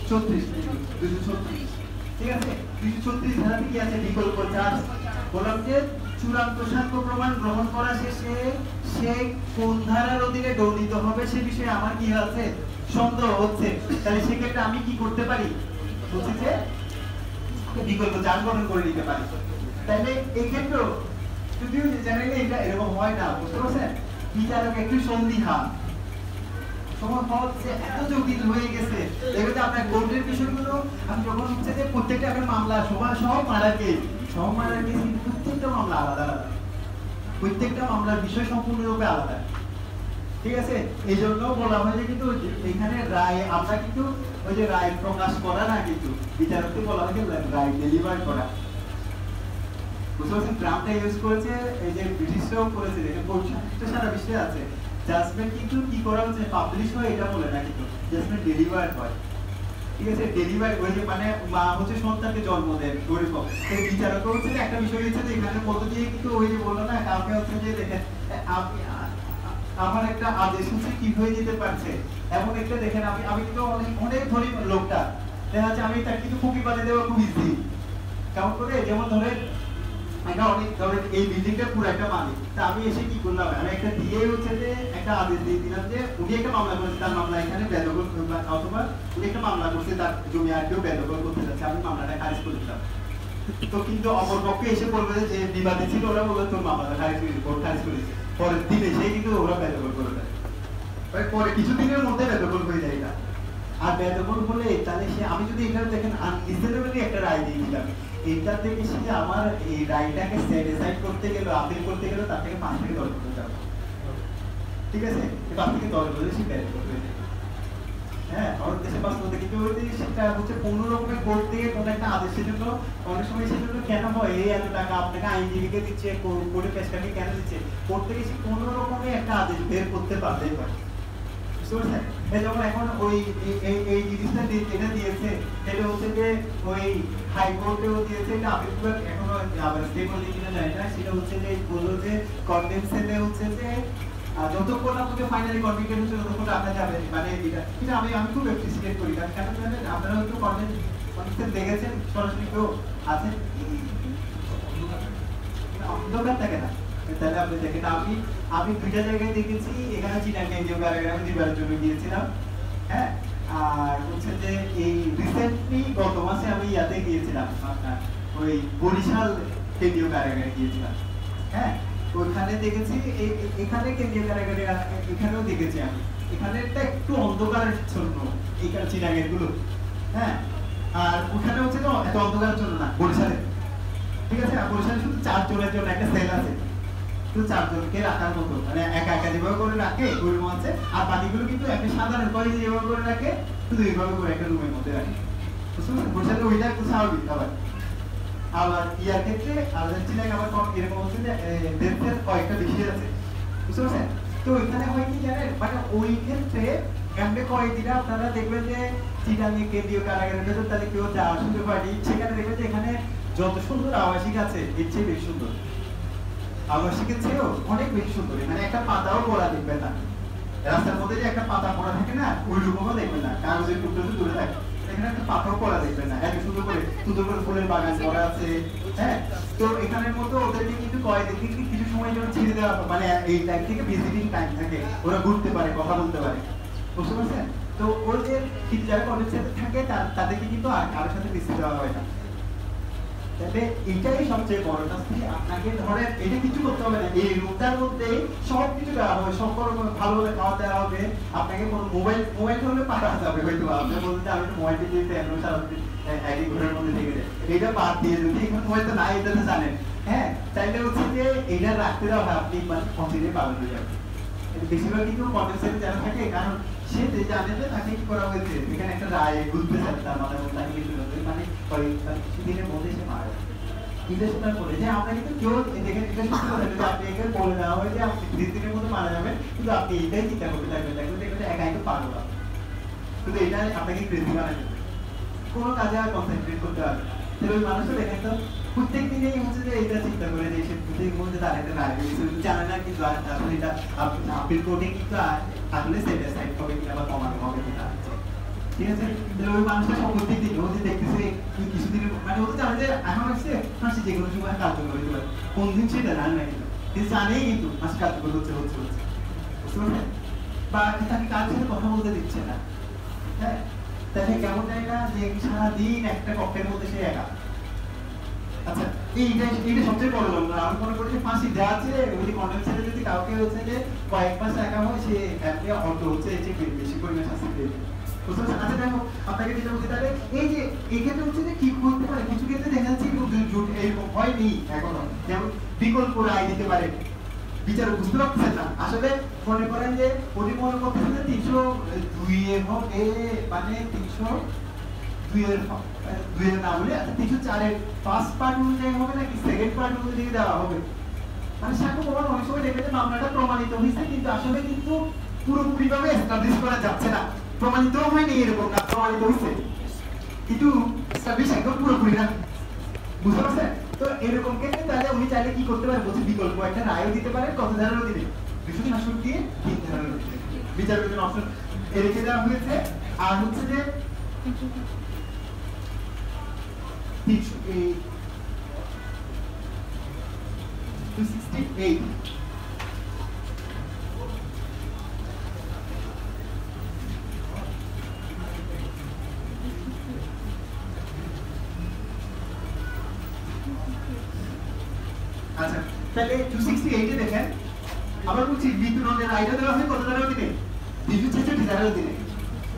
236, ঠিক আছে? 236 ধারাতে কি আছে, বিকল্প চার্জ। বললাম যে চূড়ান্ত সাক্ষ্য প্রমাণ গ্রহণ করা শেষে সে কোন ধারার অধীনে দণ্ডিত হবে সে বিষয়ে আমার কি আছে, সন্দেহ হচ্ছে, তাহলে সেক্ষেত্রে আমি কি করতে পারি, বলছি যে বিকল্প চার্জ গঠন করে নিতে পারি। তাহলে এই ক্ষেত্রে যদিও জেনারেলি এটা এরকম হয় না, বুঝতে পারছেন, বিচারক একটু সন্দিহান, সময় হচ্ছে এত জটিল হয়ে গেছে, এগুলো আপনার কোর্টের বিষয়গুলো আমি যখন হচ্ছে যে প্রত্যেকটা আপনার মামলা সব মারা কেস কিন্তু প্রত্যেকটা মামলা আলাদা আলাদা, প্রত্যেকটা মামলার বিষয় সম্পূর্ণরূপে আলাদা। ঠিক আছে, এই জন্য বলা হয় যে কিন্তু এখানে রায় আমরা কিন্তু ওই যে রায় প্রকাশ করা না, কিন্তু বিচারককে বলা হয় রায় ডেলিভার করা। বুঝতে পারছেন, ট্রাম্পটা ইউজ করেছে, এই যে ব্রিটিশরাও করেছে, এটা পরিশিষ্ট সারা বিশ্বে আছে। জাজমেন্ট কিন্তু কি করা হচ্ছে, পাবলিশ হয় এটা বলে না, কিন্তু জাজমেন্ট ডেলিভার হয়। ঠিক আছে, ডেলিভার ওই যে মানে মা হচ্ছে সন্তানকে জন্ম দেয় ওইরকম। এই বিচারক হচ্ছে যে একটা বিষয় হচ্ছে যে এখানে মধ্য দিয়ে কিন্তু ওই যে বললো না কাউকে হচ্ছে যে দেখেন আপনি আমার একটা আদেশ হচ্ছে কি হয়ে যেতে পারছে, এমন একটা দেখেন আমি কিন্তু অনেক ধনী লোকটা দেখা যাচ্ছে, আমি তার কিন্তু খুবই বানিয়ে দেওয়া খুব ইজি। কেমন করে, যেমন ধরেন এটা অনেক ধরেন এই বিল্ডিংটা পুরো একটা মালিক, তা আমি এসে কি করলাম, আমি একটা দিয়ে হচ্ছে যে একটা আদেশ দিয়ে দিলাম যে উনি একটা মামলা করেছে, তার মামলা এখানে বেদখল, অথবা উনি একটা মামলা করছে তার জমি আর কেউ বেদখল করতে যাচ্ছে, আমি মামলাটা খারিজ করে দিলাম। তো কিন্তু অপরপক্ষে এসে বলবে যে বিবাদী ছিল, ওরা বলবে তোর মামলাটা খারিজ করেছে, পরের দিনে সেই কিন্তু ওরা বেদখল করে দেয়, পরে কিছুদিনের মধ্যে বেদখল হয়ে যায় এটা। আর বেদখল হলে তাহলে সে আমি যদি এটা দেখেন আনরিজনেবলি একটা রায় দিয়ে দিলাম, এটা থেকে সে আমার এই রায়টাকে স্যাটিসফাই করতে গেল, আপিল করতে গেল, তার থেকে 5 থেকে 10 বছর যাবে। ঠিক আছে, 5 থেকে 10 বছর সে বেদখল হয়ে যায়। হ্যাঁ, আমাদের দেশে বাস্তবতা কিন্তু ওই যে সেটা হচ্ছে কোনো রকমের কোর্ট থেকে কোনো একটা আদেশের জন্য অনেক সময় সেজন্য কেন হয়, এই এত টাকা আপনাকে আইনজীবীকে দিচ্ছে, কোর্টে পেশকারকে কেন দিচ্ছে, কোর্ট থেকে সে কোনো রকমের একটা আদেশ বের করতে পারলেই পারে। বুঝতে পারছেন, যেমন এখন ওই এই জিনিসটা যেটা দিয়েছে সেটা হচ্ছে যে ওই হাইকোর্টেও দিয়েছে, এটা আপিল বিভাগ এখনো আবার স্টে করলে কিনা যায় না, সেটা হচ্ছে যে বললো যে কনডেন্সেলে হচ্ছে যে যতক্ষণ আপনাকে ফাইনালি কনভিক্টেড হচ্ছে ততক্ষণ রাখা যাবে, মানে এটা আমি খুব অ্যাপ্রিসিয়েট করি, কারণ কেন জানেন, আপনারা হয়তো কনডেন্সেল দেখেছেন, সরাসরি কেউ আছে অন্ধকার থাকে না, তাহলে আপনি দেখেন আমি 2টা জায়গায় দেখেছি, এখানে চিটাগাং কেন্দ্রীয় কারাগারে আমি 2বারের জন্য গিয়েছিলাম। হ্যাঁ, আর হচ্ছে যে এই রিসেন্টলি গত মাসে আমি ইয়াতে গিয়েছিলাম, আপনার ওই বরিশাল কেন্দ্রীয় কারাগারে গিয়েছিলাম। হ্যাঁ, ওইখানে দেখেছি, এখানে কেন্দ্রীয় কারাগারে এখানেও দেখেছি আমি, এখানেরটা একটু অন্ধকারের জন্য এইখানে চিটাগাং গুলো। হ্যাঁ, আর ওখানে হচ্ছে তো এত অন্ধকারের জন্য না বরিশালে। ঠিক আছে, বরিশালে শুধু 4 জনের জন্য একটা সেল আছে, শুধু 4 জনকে রাখার মতো, মানে একা যেভাবে করে রাখে ওইরকম আছে, আর বাকিগুলো কিন্তু একটা সাধারণ কলেজে যেভাবে করে রাখে শুধু এইভাবে করে একটা রুমের মধ্যে রাখে। বুঝতে পারছেন, বরিশালে ওইটা একটু স্বাভাবিক। আবার ইয়ার ক্ষেত্রে আর্জেন্টিনায় আবার এরকম হচ্ছে যে দেশের কয়েকটা বিষয় আছে। বুঝতে পারছেন, তো ওইখানে হয় কি জানেন, মানে ওই ক্ষেত্রে এমনি কয়েকদিন আপনারা দেখবেন যে চিটাগাং কেন্দ্রীয় কারাগারের ভেতর তাহলে কেউ যাওয়ার সুযোগ হয়নি, সেখানে দেখবেন যে এখানে যত সুন্দর আবাসিক আছে এর চেয়ে বেশি সুন্দর, আবাসিকের চেয়েও অনেক বেশি সুন্দর। এখানে একটা পাতাও পড়া দেখবেন না, রাস্তার মধ্যে যে একটা পাতা পড়া থাকে না ওই রকমও দেখবেন না, কাগজের টুকরো তো দূরে থাকে, এখানে একটা পাতাও পড়া দেখবেন না, এত সুন্দর করে ফুলের বাগান করা আছে। হ্যাঁ, তো এখানের মতো ওদেরকে কিন্তু কয়েকদিন কিছু সময় জন্য ছেড়ে দেওয়া, মানে এই টাইম থেকে ভিজিটিং টাইম থাকে, ওরা ঘুরতে পারে, কথা বলতে পারে। বুঝতে পারছেন, তো ওই যে যারা কলেজ সাথে থাকে তাদেরকে কিন্তু আর কারোর সাথে মিশতে দেওয়া হয় না। তাহলে এটাই সবচেয়ে বড় শাস্তি, আপনাকে ধরেন এটা কিছু করতে হবে না, এই রুমটার মধ্যে সবকিছু দেওয়া হবে, সব রকম ভালোভাবে খাওয়া দেওয়া হবে, আপনাকে কোনো মোবাইল হলে পাঠা যাবে, হয়তো আপনি বলতে আমি মোবাইল দিতে এমন সারাদিন একই ঘরের মধ্যে থেকে যায়, এটা বাদ দিয়ে যদি এখন মোবাইল তো নাই এটা তো জানেন। হ্যাঁ, তাইলে হচ্ছে যে এটা রাখতে দেওয়া হয়, আপনি মানে কন্টিনিউ পাবেন হয়ে যাবে। বেশিরভাগ কিন্তু কন্টেন্সেন্ট যারা থাকে, কারণ সে জানে যে তাকে কি করা হয়েছে, এখানে একটা রায় ঘুরতে চায় তার মাথার মধ্যে, তাকে কিছু মানে কিছুদিনের মধ্যে সে মারা যায়। ইন্টারন্যাশনাল বলে যে আমরা কিন্তু কেউ দেখেন, এটা সত্যি কথা যে আপনি এখানে বলে দেওয়া হয় যে আপনি 2 দিনের মধ্যে মারা যাবেন, কিন্তু আপনি এটাই চিন্তা করতে থাকবেন, দেখবেন একাই তো পারবো না, কিন্তু এটা আপনাকে ক্রেজি বানাই দেবে, কোনো কাজে আর কনসেন্ট্রেট করতে পারবে না। তাহলে ওই মানুষও দেখেন তো প্রত্যেক দিনেই হচ্ছে যে এটা চিন্তা করে যে সে প্রত্যেকের মধ্যে তার একটা রায় জানে না, কিন্তু আসলে এটা আপিল কোর্টে কিন্তু আসলে স্যাটিসফাইড হবে কিনা বা কমানো হবে কিনা। ঠিক আছে, তাহলে ওই মানুষটা প্রত্যেক দিন ও যে দেখতেছে কিছুদিনের, মানে ও তো জানে যে এখন আসছে সে যে কোনো সময় কার্যকর হতে পারে, কোন দিন সেটা জানে না, কিন্তু জানেই কিন্তু মাসে কার্যকর হচ্ছে। বুঝতে পারছেন, বা তাকে কার সাথে কথা বলতে দিচ্ছে না। হ্যাঁ, তাহলে কেমন যায় না যে সারাদিন একটা কক্ষের মধ্যে সে একা। আচ্ছা, এইটা সবচেয়ে বড় যন্ত্রণা। আমি মনে করি যে ফাঁসি দেওয়া আছে, ওই কন্ডেন্সারে যদি কাউকে হচ্ছে যে কয়েক মাস রাখা হয় সে এমনি অন্ত হচ্ছে এই যে বেশি পরিমাণ শাস্তি পেয়ে বুঝতে পারছেন? আচ্ছা দেখো আপনাকে যেটা বলছি তাহলে এই যে এক্ষেত্রে হচ্ছে যে কি করতে পারে কিছু ক্ষেত্রে দেখা যাচ্ছে এরকম হয়নি এখনো, যেমন বিকল্প রায় দিতে পারে বিচারক, বুঝতে পারছেন না আসলে মনে করেন যে উনি মনে করতেছেন যে 302 মানে 302 এর না বলে 304 এর ফার্স্ট পার্ট অনুযায়ী হবে নাকি সেকেন্ড পার্ট অনুযায়ী দেওয়া হবে, মানে সাক্ষ্য প্রমাণ অনেক সময় দেখবেন যে মামলাটা প্রমাণিত হয়েছে কিন্তু আসলে কিন্তু পুরোপুরি ভাবে এস্টাবলিশ করা যাচ্ছে না, প্রমাণিত হয়নি এরকম না, প্রমাণিত হয়েছে কিন্তু এস্টাবলিশ একদম পুরোপুরি না, বুঝতে পারছেন? তো এরকম ক্ষেত্রে তাহলে উনি চাইলে কি করতে পারে বলছে বিকল্প একটা রায়ও দিতে পারে, কত ধারারও দিবে 266 দিয়ে 3 ধারারও দিবে, বিচারকের জন্য অপশন রেখে দেওয়া হয়েছে। আর হচ্ছে যে 268 আচ্ছা তাহলে 268 এ দেখেন আবার বলছি মৃত্যুদণ্ডের রায়টা দেওয়া হয় কত ধারার দিনে 266 ধারার দিনে,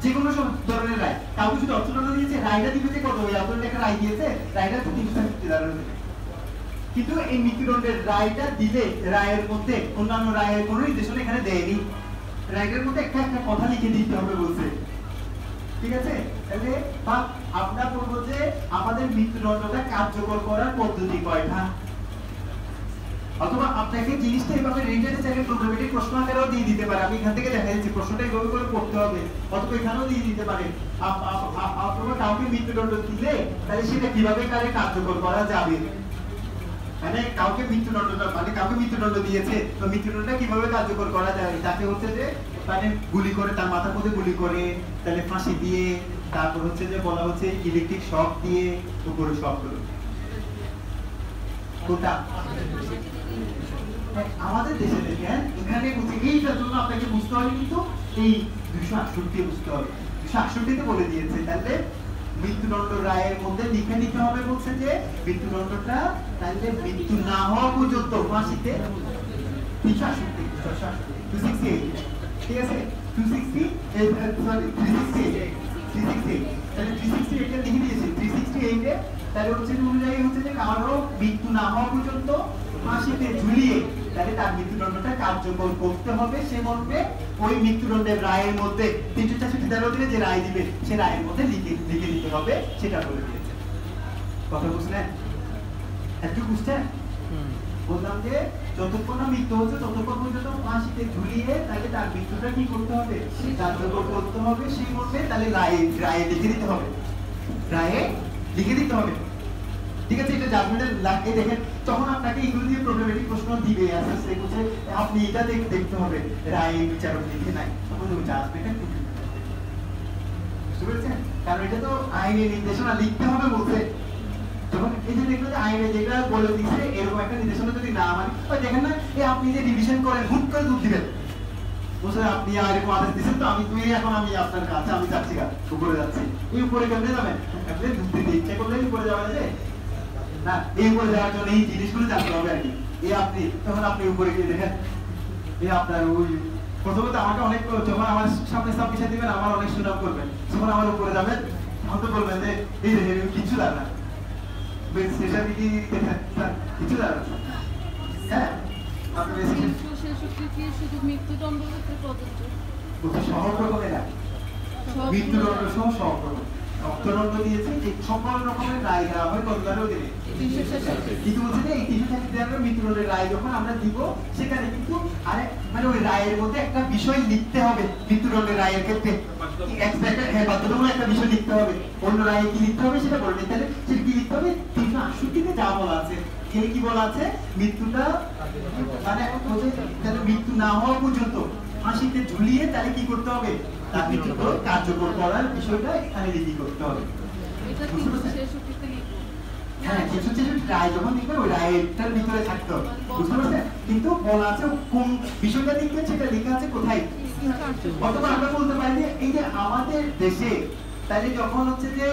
যে কোনো সব ধরনের রায়, কাউকে যদি অর্থদণ্ড দিয়েছে রায়টা দিবে যে কত, ওই আপনার একটা রায় দিয়েছে রায়টা 366 ধারার দিনে, কিন্তু এই মৃত্যুদণ্ডের রায়টা দিলে রায়ের মধ্যে অন্যান্য রায়ের কোনো নির্দেশনা এখানে দেয়নি, রায়টার মধ্যে একটা একটা কথা লিখে দিতে হবে বলছে, ঠিক আছে? তাহলে বা আমরা বলবো যে আমাদের মৃত্যুদণ্ডটা কার্যকর করার পদ্ধতি কয়টা, অথবা আপনাকে জিনিসটা এভাবে রিটেনে চাইলে প্রবলেমেটিক প্রশ্ন আকারেও দিয়ে দিতে পারে, আমি এখান থেকে দেখা যাচ্ছে প্রশ্নটা এইভাবে করে পড়তে হবে, অথবা এখানেও দিয়ে দিতে পারে অথবা কাউকে মৃত্যুদণ্ড দিলে তাহলে সেটা কিভাবে কারে কার্যকর করা যাবে, মানে কাউকে মৃত্যুদণ্ড দিয়েছে তো মৃত্যুদণ্ডটা কিভাবে কার্যকর করা যায়, তাকে হচ্ছে যে মানে গুলি করে তার মাথার মধ্যে গুলি করে তাহলে ফাঁসি দিয়ে তারপর হচ্ছে যে বলা হচ্ছে ইলেকট্রিক শক দিয়ে উপরে শক করে কোনটা আমাদের দেশে দেখেন এখানে বুঝে এইটার জন্য আপনাকে বুঝতে হবে কিন্তু এই 268 বুঝতে হবে, 268 তে বলে দিয়েছে তাহলে মৃত্যুদণ্ড রায়ের মধ্যে লিখে নিতে হবে বলছে যে মৃত্যুদণ্ডটা তাহলে মৃত্যু না হওয়া পর্যন্ত ফাঁসিতে 268 ঠিক আছে 260 সরি 368 তাহলে 368 টা লিখে দিয়েছি 368 এ তাহলে হচ্ছে অনুযায়ী হচ্ছে যে কারো মৃত্যু না হওয়া পর্যন্ত ফাঁসিতে ঝুলিয়ে তাহলে তার মৃত্যুদণ্ডটা কার্যকর করতে হবে, সে মর্মে ওই মৃত্যুদণ্ডের রায়ের মধ্যে 366 ধারা দিলে যে রায় দিবে সে রায়ের মধ্যে লিখে দিতে হবে, সেটা বলে দিয়েছে। কথা বুঝলেন? একটু বুঝছেন? বললাম যে যতক্ষণ না মৃত্যু হচ্ছে ততক্ষণ পর্যন্ত ফাঁসিতে ঝুলিয়ে তাহলে তার মৃত্যুটা কি করতে হবে কার্যকর করতে হবে, সেই মর্মে তাহলে রায়ে লিখে দিতে হবে, রায়ে লিখে দিতে হবে, ঠিক আছে? এটা জাজমেন্টের লাগে দেখেন তখন আপনাকে এগুলো দিয়ে প্রবলেমেটিক প্রশ্ন দিবে আসলে হচ্ছে আপনি এটা দেখতে হবে রায় বিচারক লিখে নাই তখন ওই জাজমেন্টটা বুঝতে পেরেছেন? কারণ এটা তো আইনের নির্দেশনা লিখতে হবে বলছে, যখন এই যে দেখলো যে আইনে যেটা বলে দিচ্ছে এরকম একটা নির্দেশনা যদি না মানে ওই দেখেন না এই আপনি যে রিভিশন করেন হুট করে দুধ দিবেন বলছে আপনি এরকম আদেশ দিচ্ছেন তো আমি এখন আমি আপনার কাছে আমি যাচ্ছি উপরে যাচ্ছি, এই উপরে কেমনে যাবেন আপনি দুধ দিতে ইচ্ছে করলে উপরে যাওয়া যায় না, এই উপরে যাওয়ার জন্য এই জিনিসগুলো জানতে হবে আর কি, এই আপনি তখন আপনি উপরে গিয়ে দেখেন এই আপনার ওই প্রথমত আমাকে অনেক যখন আমার সামনে সব পিছিয়ে দিবেন আমার অনেক সুনাম করবেন, যখন আমার উপরে যাবেন তখন তো বলবেন যে এই দেখেন কিছু জানা স্টেশন কি দেখেন কিছু জানা হ্যাঁ আপনি 366 কি শুধু মৃত্যুদণ্ড ক্ষেত্রে প্রযোজ্য? সহজ রকমের না, মৃত্যুদণ্ড সহ সহজ রকম অর্থদণ্ড দিয়েছে যে সকল রকমের রায় দেওয়া হয় কতবারও দিনে, কিন্তু বলছে যে এই 366 মৃত্যুদণ্ডের রায় যখন আমরা দিব সেখানে কিন্তু আরে মানে ওই রায়ের মধ্যে একটা বিষয় লিখতে হবে, মৃত্যুদণ্ডের রায়ের ক্ষেত্রে বাধ্যতামূলক একটা বিষয় লিখতে হবে, অন্য রায়ে কি লিখতে হবে সেটা বলে দিই, তাহলে সেটা কি লিখতে হবে 368 যা বলা আছে এখানে কি বলা আছে মৃত্যুটা মানে তাহলে মৃত্যু না হওয়া পর্যন্ত ফাঁসিতে ঝুলিয়ে তাহলে কি করতে হবে তার মৃত্যুকে কার্যকর করার বিষয়টা এখানে লিখি করতে হবে, এটা 366 তে লিখব হ্যাঁ 366 রায় যখন লিখবে ওই রায়টার ভিতরে থাকতে হবে, বুঝতে পারছেন? কিন্তু বলা আছে কোন বিষয়টা লিখবে সেটা লেখা আছে কোথায়, অথবা আমরা বলতে পারি যে এই যে আমাদের দেশে তাহলে যখন হচ্ছে যে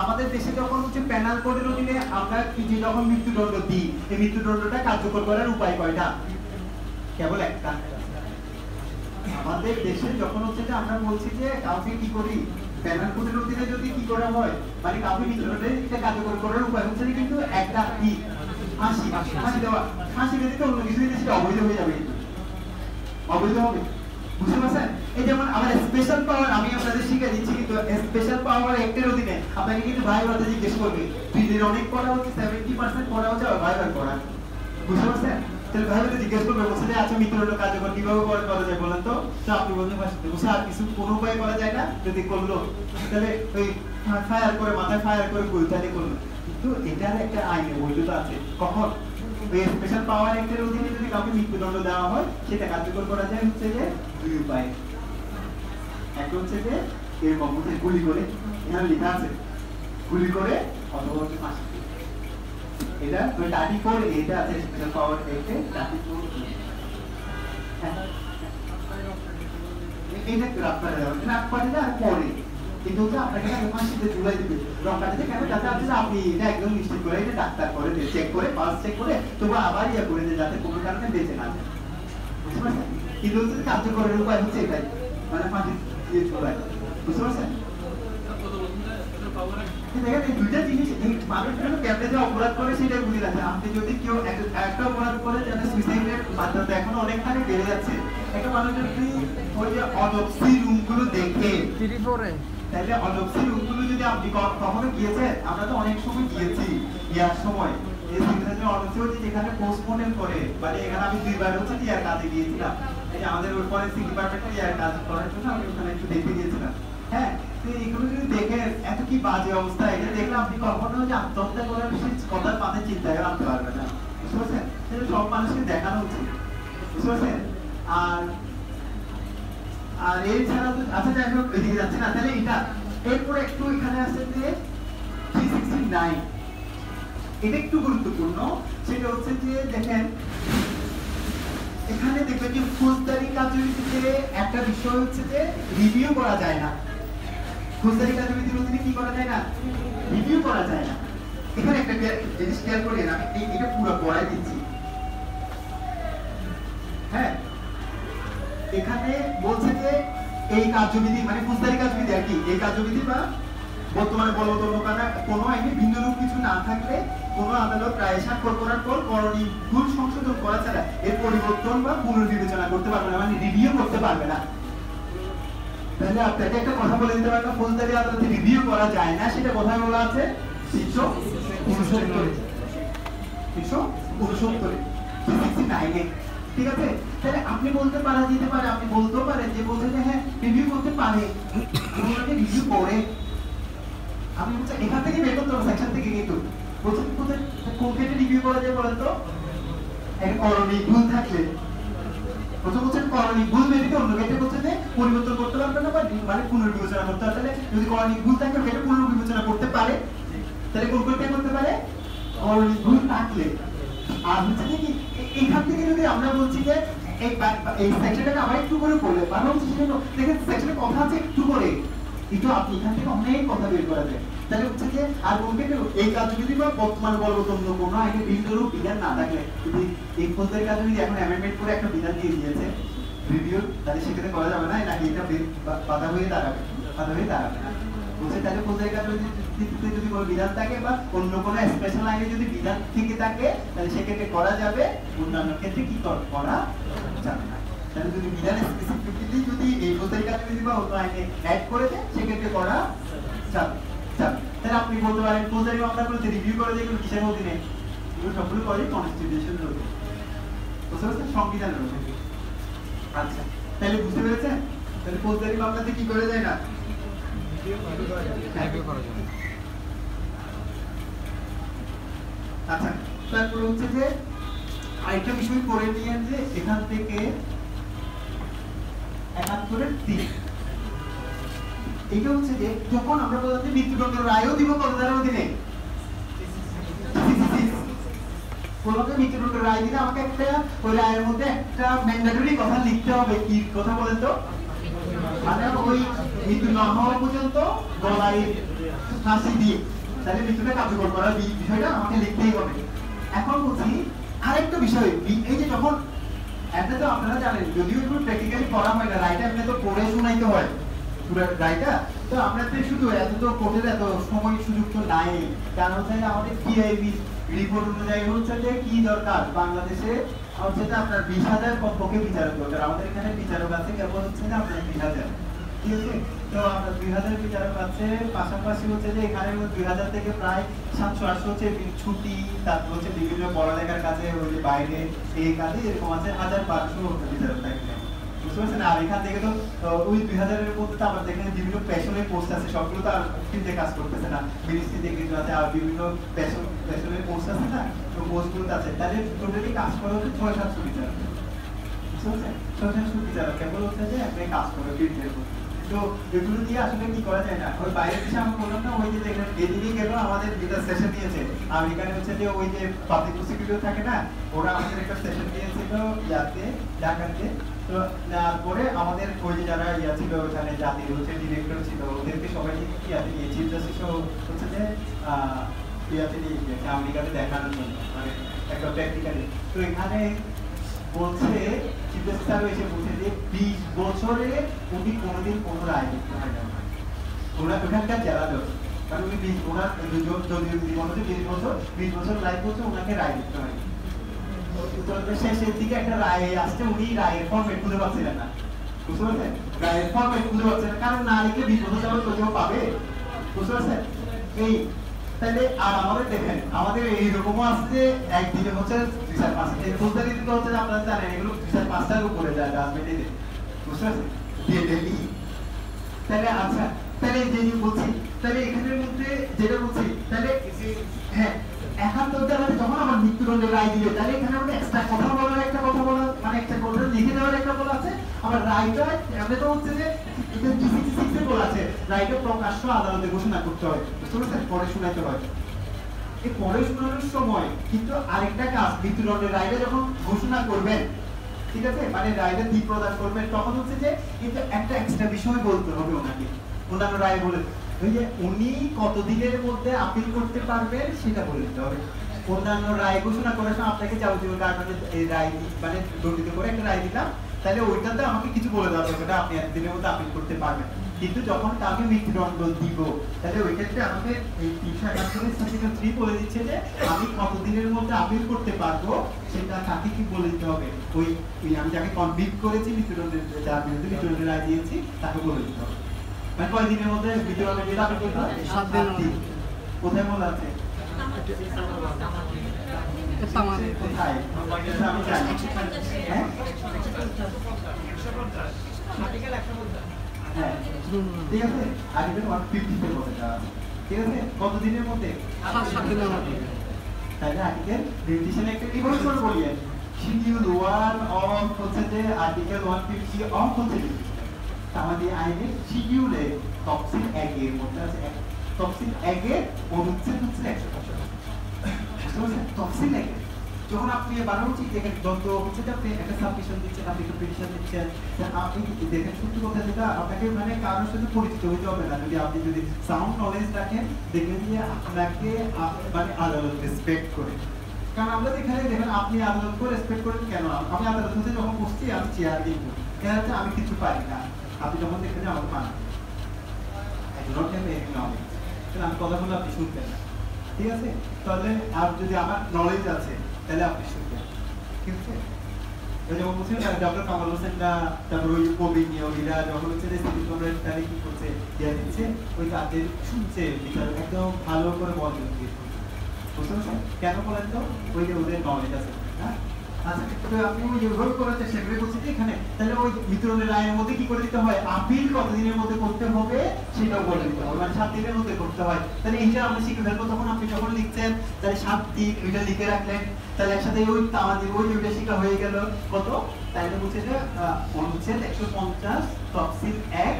আমাদের দেশে যখন হচ্ছে পেনাল কোডের অধীনে আমরা কি যে যখন মৃত্যুদণ্ড দিই এই মৃত্যুদণ্ডটা কার্যকর করার উপায় কয়টা, কেবল একটা। আমাদের দেশে যখন হচ্ছে যে আমরা বলছি যে কাউকে কি করি ব্যানার প্রতিরোধীরা যদি কি করা হয় মানে কাউকে মৃত্যুদণ্ডে কার্যকর করার উপায় হচ্ছে কিন্তু একটা কি ফাঁসি ফাঁসি দেওয়া। ফাঁসি দিতে অন্য কিছু দিতে সেটা অবৈধ হয়ে যাবে, কিন্তু অবৈধ হবে। বুঝতে পারছেন? এই যেমন আমার স্পেশাল পাওয়ার আমি আপনাদের শিখিয়ে দিচ্ছি, কিন্তু স্পেশাল পাওয়ার অ্যাক্টের অধীনে আপনাকে কিন্তু ভাই ভাতে জিজ্ঞেস করবে বিলের অনেক পড়া হচ্ছে 70% পড়া হচ্ছে ভাই ভাই পড়া। বুঝতে পারছেন? তাহলে ভাই ভাতে জিজ্ঞেস করবে বলছে যে আচ্ছা মৃত্যুদণ্ড কার্যকর কিভাবে করা যায় বলেন তো? তো আপনি বলতে ফাঁসি দেবো, আর কিছু কোনো উপায় করা যায় না? যদি করলো তাহলে ওই ফায়ার করে মাথায় ফায়ার করে গুলতালি করলো। কিন্তু এটার একটা আইনে বৈধতা আছে। কখন? ওই স্পেশাল পাওয়ার অ্যাক্টের অধীনে যদি কাউকে মৃত্যুদণ্ড দেওয়া হয় সেটা কার্যকর করা যায় হচ্ছে যে দুই উপায়। একটা হচ্ছে যে এরকম হচ্ছে গুলি করে, এখানে লেখা আছে গুলি করে অথবা হচ্ছে ফাঁসি। এটা ওই 34 এটা আছে স্পেশাল পাওয়ার অ্যাক্টে 34। এইটা গ্রাফ করে দেওয়া, গ্রাফ করে দেওয়া আর পরে কিন্তু হচ্ছে আপনাকে ফাঁসিতে ঝুলাই দিবে রংকাটিতে কেন যাতে আপনি আপনি এটা একদম নিশ্চিত করে এটা ডাক্তার করে চেক করে পাস চেক করে তবু আবার ইয়ে করে দেয় যাতে কোনো কারণে বেঁচে না যায়। বুঝতে পারছেন? কিন্তু হচ্ছে কার্যকরের উপায় হচ্ছে এটাই, মানে ফাঁসি দিয়ে ঝুলাই। বুঝতে পারছেন? দেখেন এই দুইটা জিনিস এই মানুষ কেন ক্যাপে যে অপরাধ করে সেটাই বুঝে যাচ্ছে। আপনি যদি কেউ একটা অপরাধ করে যাতে সুইসাইডের মাত্রাটা এখন অনেকখানি বেড়ে যাচ্ছে। একটা মানুষ যদি ওই যে অডপসি রুমগুলো দেখে তাহলে অডপসি রুমগুলো যদি আপনি কখনো গিয়েছেন, আমরা তো অনেক সময় গিয়েছি ইয়ার সময় এই সিগনেচার অডপসি হচ্ছে যেখানে পোস্টমর্টেম করে, মানে এখানে আমি 2 বার হচ্ছে ইয়ার কাজে গিয়েছিলাম। এই আমাদের ওই ফরেনসিক ডিপার্টমেন্টে ইয়ার কাজ করার জন্য আমি ওখানে একটু দেখতে গিয়েছিলাম। হ্যাঁ, তো এগুলো যদি দেখেন এত কি বাজে অবস্থা, এটা দেখলে আপনি কখনো যে আত্মহত্যা করার কথার মাথায় চিন্তায় আনতে পারবেন না। বুঝতে পারছেন? সেটা সব মানুষকে দেখানো উচিত। বুঝতে পারছেন? আর আর এছাড়া তো আচ্ছা যাই হোক এদিকে যাচ্ছে না, তাহলে এটা এরপর একটু এখানে আছে যে 369 এটা একটু গুরুত্বপূর্ণ। সেটা হচ্ছে যে দেখেন এখানে দেখবেন যে ফৌজদারি কার্যবিধিতে একটা বিষয় হচ্ছে যে রিভিউ করা যায় না। ফৌজদারি কার্যবিধির অধীনে কি করা যায় না? রিভিউ করা যায় না। এখানে একটা জিনিস ক্লিয়ার করে না, আমি এটা পুরো পড়াই দিচ্ছি। হ্যাঁ, এখানে বলছে যে এই কার্যবিধি মানে ফৌজদারি কার্যবিধি আর কি, এই কার্যবিধি বা বর্তমানে বলবৎ কোনো আইনে ভিন্ন রূপ কিছু না থাকলে কোনো আদালত রায় স্বাক্ষর করার পর করণীয় ভুল সংশোধন করা ছাড়া এর পরিবর্তন বা পুনর্বিবেচনা করতে পারবে না, মানে রিভিউ করতে পারবে না। তাহলে আপনাকে একটা কথা বলে দিতে পারলাম, ফৌজদারি আদালতে রিভিউ করা যায় না, সেটা কোথায় বলা আছে? 369 ঠিক আছে? তাহলে আপনি বলতে পারা যেতে পারে, আপনি বলতেও পারেন যে বলতে যে হ্যাঁ রিভিউ করতে পারে, রিভিউ করে আপনি বলছেন এখান থেকে বের করতে হবে সেকশন থেকে, কিন্তু বলছেন কোন ক্ষেত্রে রিভিউ করা যায় বলেন তো? একটা করণীয় ভুল থাকলে প্রথম হচ্ছে করণীয় ভুল ব্যতীত অন্য ক্ষেত্রে হচ্ছে যে পরিবর্তন করতে পারবে না বা মানে পুনর্বিবেচনা করতে হবে। তাহলে যদি করণীয় ভুল থাকে সেটা পুনর্বিবেচনা করতে পারে, তাহলে কোন ক্ষেত্রে করতে পারে? করণীয় ভুল থাকলে। আর হচ্ছে কি এখান থেকে যদি আমরা বলছি যে এই সেকশনটাকে আবার একটু করে পড়লে ভালো হচ্ছে, সেজন্য দেখেন সেকশনে কথা আছে একটু করে কিন্তু আপনি এখান থেকে অনেক কথা বের করা যায়। তাহলে হচ্ছে যে আর কোন ক্ষেত্রে এই কার্যবিধি বা বর্তমানে বলবৎ অন্য কোনো আইনে ভিন্ন রূপ বিধান না থাকলে যদি এই ফৌজদারি কার্যবিধি এখন অ্যামেন্ডমেন্ট করে একটা বিধান দিয়ে দিয়েছে রিভিউ, তাহলে সেক্ষেত্রে করা যাবে না, নাকি এটা বাধা হয়ে দাঁড়াবে? বাধা হয়ে দাঁড়াবে না। বলছে তাহলে ফৌজদারি কার্যবিধিতে যদি কোনো বিধান থাকে বা অন্য কোনো স্পেশাল আইনে যদি বিধান থেকে থাকে তাহলে সেক্ষেত্রে করা যাবে, অন্যান্য ক্ষেত্রে কি করা যাবে না। তাহলে যদি বিধান স্পেসিফিক্যালি যদি এই ফৌজদারি কার্যবিধি বা অন্য আইনে অ্যাড করে দেয় সেক্ষেত্রে করা যাবে। তাহলে আপনি বলতে পারেন ফৌজদারি মামলাগুলোতে রিভিউ করে যেগুলো কিসের অধীনে? এগুলো সবগুলো করে কনস্টিটিউশনের অধীনে, বুঝতে পারছেন? সংবিধানের অধীনে। আচ্ছা, তাহলে বুঝতে পেরেছেন? তাহলে ফৌজদারি মামলাতে কি করে যায় না? আচ্ছা, তারপর হচ্ছে যে আরেকটা বিষয় করে নিয়ে যে এখান থেকে 71-3 এটা হচ্ছে যে যখন আমরা বললাম যে মৃত্যুদণ্ডের রায়ও দিব কতদারের অধীনে? কোনকে মৃত্যুদণ্ডের রায় দিলে আমাকে একটা ওই রায়ের মধ্যে একটা ম্যান্ডেটরি কথা লিখতে হবে। কি কথা বলেন তো? মানে ওই মৃত্যু না হওয়া পর্যন্ত গলায় ফাঁসি দিয়ে তাহলে মৃত্যুটা কার্যকর করার বিষয়টা আমাকে লিখতেই হবে। এখন বলছি আরেকটা বিষয়, এই যে যখন এমনি তো আপনারা জানেন, যদিও এগুলো প্র্যাকটিক্যালি করা হয় না, রায়টা এমনি তো পড়ে শোনাইতে হয় পুরো রায়টা। তো আমরা তো শুধু এত তো কোর্টের এত সময় সুযোগ তো নাই, কারণ হচ্ছে আমাদের পিআইবি রিপোর্ট অনুযায়ী হচ্ছে যে কি দরকার বাংলাদেশে হচ্ছে যে আপনার 20,000 কমপক্ষে বিচারক দরকার। আমাদের এখানে বিচারক আছে কেবল হচ্ছে যে আপনার 20,000, ঠিক আছে। তো আপনার 2000 বিচারক আছে, পাশাপাশি হচ্ছে যে এখানে 2000 থেকে প্রায় 700-800 হচ্ছে ছুটি, তারপর হচ্ছে বিভিন্ন পড়ালেখার কাজে ওই যে বাইরে এই কাজে এরকম আছে 1500 বিচারক থাকে, বুঝতে পারছেন। আর এখান থেকে তো ওই 2000 এর মধ্যে তো আবার দেখেন বিভিন্ন প্যাশনের পোস্ট আছে, সবগুলো তো আর ফিল্ডে কাজ করতেছে না, মিনিস্ট্রিতে কিছু আছে, আর বিভিন্ন প্যাশনের পোস্ট আছে না, তো পোস্টগুলো আছে, তাহলে টোটালি কাজ করা হচ্ছে 600-700 বিচারক, বুঝতে পারছেন। 600-700 বিচারক কেবল হচ্ছে যে আপনি কাজ করে ফিল্ডের মধ্যে। তো এগুলো দিয়ে আসলে কি করা যায় না, ওই বাইরের দেশে আমি বললাম না, ওই যে দেখেন এদিকে গেল আমাদের যেটা সেশন দিয়েছে আমেরিকানে হচ্ছে যে ওই যে পাবলিক প্রসিকিউটর থাকে না, ওরা আমাদের একটা সেশন দিয়েছিল ইয়াতে ঢাকাতে। তো তারপরে আমাদের ওই যে যারা ইয়া ছিল ওখানে জাতির হচ্ছে ডিরেক্টর ছিল, ওদেরকে সবাই ইয়াতে নিয়ে চিফ জাস্টিস হচ্ছে যে ইয়াতে নিয়ে গিয়েছে আমেরিকাতে দেখানোর জন্য, মানে একটা প্র্যাকটিক্যালি। তো এখানে বলছে চিফ জাস্টিস স্যার এসে বলছে যে 20 বছরে উনি কোনোদিন কোনো রায় দিতে হয় না, ওখানকার জেলা জজ, কারণ উনি 20 ওনার জীবন হচ্ছে 20 বছর লাইফ হচ্ছে ওনাকে রায় দিতে হয়। শেষের দিকে একটা রায় আসছে, উনি রায়ের ফর্মেট খুঁজে পাচ্ছিলেন না, বুঝতে পারছেন, রায়ের ফর্মেট খুঁজে পাচ্ছেন না, কারণ না লিখে 20 বছর যাবে তো কেউ পাবে, বুঝতে পারছেন। এই তাহলে আর আমাদের দেখেন আমাদের এইরকমও আছে যে একদিনে হচ্ছে 2-4-5 এই ফুলদারি দিতে হচ্ছে আপনারা জানেন এগুলো 2-4-5টার উপরে যায় জাজমেন্টে, বুঝতে পারছেন, দিয়ে ডেলি। তাহলে আচ্ছা, তাহলে যে বলছি, তাহলে এখানের মধ্যে যেটা বলছি, তাহলে হ্যাঁ এখন তো যখন আমার মৃত্যুদণ্ডের রায় দিবে, তাহলে এখানে আমাদের এক্সট্রা কথা বলার একটা কথা বলা, মানে একটা কথা লিখে দেওয়ার একটা বলা আছে। আবার রায়টা এমনি তো হচ্ছে যে 266 এ বলা আছে রায়টা প্রকাশ্য আদালতে ঘোষণা করতে হয়, বুঝতে পারছেন, পরে শোনাতে হয়। এই পরে শোনানোর সময় কিন্তু আরেকটা কাজ, মৃত্যুদণ্ডের রায়টা যখন ঘোষণা করবেন, ঠিক আছে, মানে রায়টা দ্বীপ প্রদান করবেন, তখন হচ্ছে যে কিন্তু একটা এক্সট্রা বিষয় বলতে হবে ওনাকে, অন্যান্য রায় বলে ওই যে উনি কতদিনের মধ্যে আপিল করতে পারবেন সেটা বলে দিতে হবে। অন্যান্য রায় ঘোষণা করার সময় আপনাকে যাবতীয় কারণে এই রায় মানে দণ্ডিত করে একটা রায় দিলাম, তাহলে ওইটাতে আমাকে কিছু বলে দেওয়া হবে, ওটা আপনি একদিনের মধ্যে আপিল করতে পারবেন। কিন্তু যখন তাকে মৃত্যুদণ্ড দিব, তাহলে ওই ক্ষেত্রে আমাকে এই 371 বলে দিচ্ছে যে আমি কতদিনের মধ্যে আপিল করতে পারবো, সেটা তাকে কি বলে দিতে হবে, ওই আমি যাকে কনভিক্ট করেছি মৃত্যুদণ্ডের, যার বিরুদ্ধে মৃত্যুদণ্ডের রায় দিয়েছি তাকে বলে দিতে হবে। মানে কয়দিনের মধ্যে মৃত্যুদণ্ডের বিরুদ্ধে আপিল করতে হবে? 7 দিন। কোথায় বলা আছে? কোথায়? আমি জানি। হ্যাঁ? হ্যাঁ, ঠিক আছে। আর্টিকেল 150 তে বলে দেওয়া আছে। ঠিক আছে? কত দিনের মধ্যে? 7 দিনের মধ্যে। তাহলে আর্টিকেল রিভিশন একটা কি বলছো বলিয়ে? শিডিউল 1 অফ হচ্ছে যে আর্টিকেল 150 অফ হচ্ছে আমাদের আইনের শিডিউলে তফসিল 1 এর মধ্যে আছে, তফসিল 1 এর অনুচ্ছেদ হচ্ছে 100%। তফসিল 1 যখন আপনি বানানো উচিত দেখেন, যত হচ্ছে যে আপনি একটা সাবমিশন দিচ্ছেন, আপনি একটা পিটিশন দিচ্ছেন, আপনি দেখেন সত্যি কথা যেটা আপনাকে মানে কারোর সাথে পরিচিত হইতে হবে না, যদি আপনি যদি সাউন্ড নলেজ রাখেন, দেখবেন যে আপনাকে মানে আদালত রেসপেক্ট করে। কারণ আমরা এখানে দেখেন আপনি আদালতকে রেসপেক্ট করেন কেন? আমি আদালত হচ্ছে যখন বসছি আমি চেয়ার দিব, কেন হচ্ছে আমি কিছু পারি না, আপনি যখন দেখবেন আমাকে মানেন আমি কথা বলে আপনি শুনবেন না, ঠিক আছে? তাহলে আর যদি আমার নলেজ আছে তাহলে আপনি শুনবেন, ঠিক আছে? যেমন বলছেন ডক্টর কামাল হোসেনরা, তারপর ওই কবি নিয়োগীরা যখন হচ্ছে যে সিটি কর্পোরেট তারা কি করছে দেওয়া দিচ্ছে, ওই তাদের শুনছে বিচারক একদম ভালো করে মনোযোগ দিয়ে শুনছে, বুঝতে পারছেন? কেন বলেন তো? ওই যে ওদের নলেজ আছে, হ্যাঁ? আচ্ছা, তো আপনি ওই যেভাবে করেছে সেগুলো বলছি যে এখানে তাহলে ওই মৃত্যুদণ্ডের রায়ের মধ্যে কি করে দিতে হয়, আপিল কতদিনের মধ্যে করতে হবে সেটাও বলে দিতে হবে, মানে 7 দিনের মধ্যে করতে হয়। তাহলে এইটা আমরা শিখে ফেলবো, তখন আপনি যখন লিখছেন তাহলে 7 দিন ওইটা লিখে রাখলেন, তাহলে একসাথে ওই আমাদের ওইটা শিখা হয়ে গেল কত, তাইলে বলছে যে অনুচ্ছেদ 150 তফসিল 1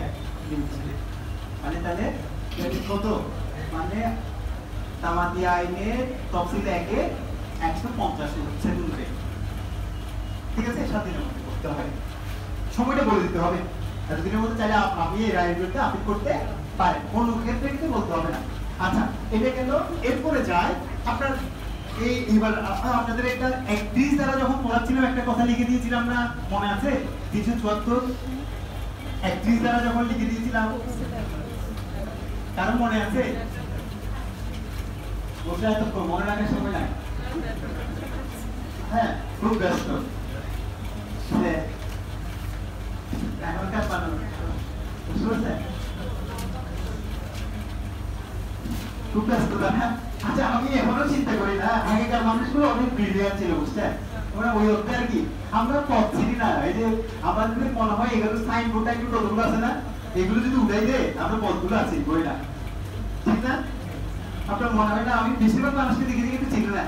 মানে তাহলে কত, মানে তামাদি আইনের তফসিল 1 এ 150 অনুচ্ছেদ অনুযায়ী, ঠিক আছে? 7 দিনের মধ্যে করতে হবে, সময়টা বলে দিতে হবে। এতদিনের মধ্যে চাইলে আপনি এই রায়ের বিরুদ্ধে আপিল করতে পারেন, কোন ক্ষেত্রে কিন্তু বলতে হবে না। আচ্ছা, এটা গেল। এরপরে যায় আপনার এইবার আপনাদের একটা 31 দ্বারা যখন পড়াচ্ছিলাম একটা কথা লিখে দিয়েছিলাম না, মনে আছে? 374 31 দ্বারা যখন লিখে দিয়েছিলাম, কারণ মনে আছে? বসে এত মনে রাখার সময় নাই। হ্যাঁ, খুব ব্যস্ত। এখনকার মানুষ বুঝতে খুব ব্যস্ত না। আচ্ছা, আমি এখনো চিন্তা করি না, আগেকার মানুষগুলো অনেক ব্রিলিয়ান্ট ছিল, বুঝছেন? ওরা ওই অর্থে আর কি, আমরা পথ চিনি না। এই যে আমাদের মনে হয় এগুলো সাইনবোর্ড টাইনবোর্ড কতগুলো আছে না, এগুলো যদি উঠাই দেয় আমরা পথগুলো আছি করি না, ঠিক না? আপনার মনে হয় না? আমি বেশিরভাগ মানুষকে দেখে দেখে একটু চিনি না,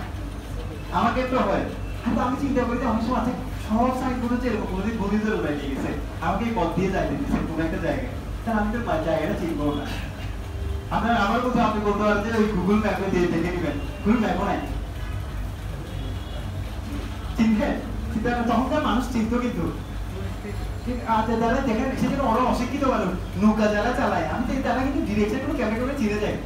আমাকে একটু হয়। কিন্তু আমি চিন্তা করি যে অনেক সময় আছে সব সাইনবোর্ড হচ্ছে এরকম কোনোদিন বন্ধুদের উঠাই দিয়ে গেছে, আমাকে এই পথ দিয়ে যাইতে দিচ্ছে কোনো একটা জায়গায়, তাহলে আমি তো জায়গাটা চিনবো না। আপনার আমার কথা আপনি বলতে পারেন যে ওই গুগল ম্যাপে দিয়ে দেখে নেবেন, গুগল ম্যাপও নাই, চিনবে? তখনকার মানুষ চিনতো কিন্তু। আচ্ছা, যারা দেখেন সেখানে ওরা অশিক্ষিত মানুষ, নৌকা যারা চালায়, আমি তো তারা কিন্তু ডিরেকশন কোনো ক্যামেরা করে চিনে যায়,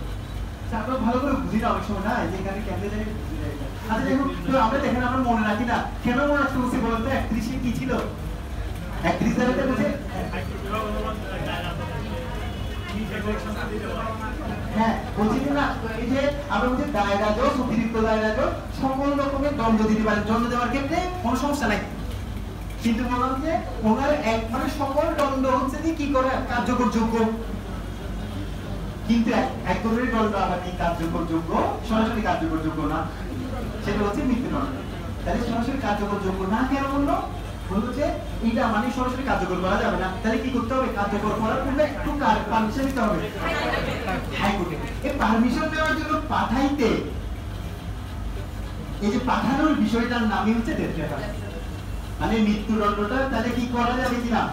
আমরা ভালো করে বুঝি না অনেক সময় না, যে এখানে ক্যামেরা যায় বুঝি যায়। আচ্ছা দেখুন, আমরা দেখেন আমরা মনে রাখি না, কেন মনে রাখতে বলছি বলেন তো? 31 কি ছিল? 31 দ্বারাতে বুঝে, হ্যাঁ বলছি না, এই যে আমরা বলছি দায়রা জজ, অতিরিক্ত দায়রা জজ সকল রকমের দণ্ড দিতে পারেন, দণ্ড দেওয়ার ক্ষেত্রে কোনো সমস্যা নাই, কিন্তু বললাম যে ওনার এক মানে সকল দণ্ড হচ্ছে যে কি করে কার্যকর যোগ্য, কিন্তু এক ধরনের দণ্ড আবার কি কার্যকর যোগ্য, সরাসরি কার্যকর যোগ্য না, সেটা হচ্ছে মৃত্যুদণ্ড। তাহলে সরাসরি কার্যকর যোগ্য না কেন বললো? বললো যে এটা মানে সরাসরি কার্যকর করা যাবে না, তাহলে কি করতে হবে? কার্যকর করার পূর্বে একটু পারমিশন নিতে হবে হাইকোর্টে। এই পারমিশন নেওয়ার জন্য পাঠাইতে, এই যে পাঠানোর বিষয়টার নামই হচ্ছে ডেথ রেফারেন্স, মানে মৃত্যুদণ্ডটা তাহলে কি করা যাবে কিনা,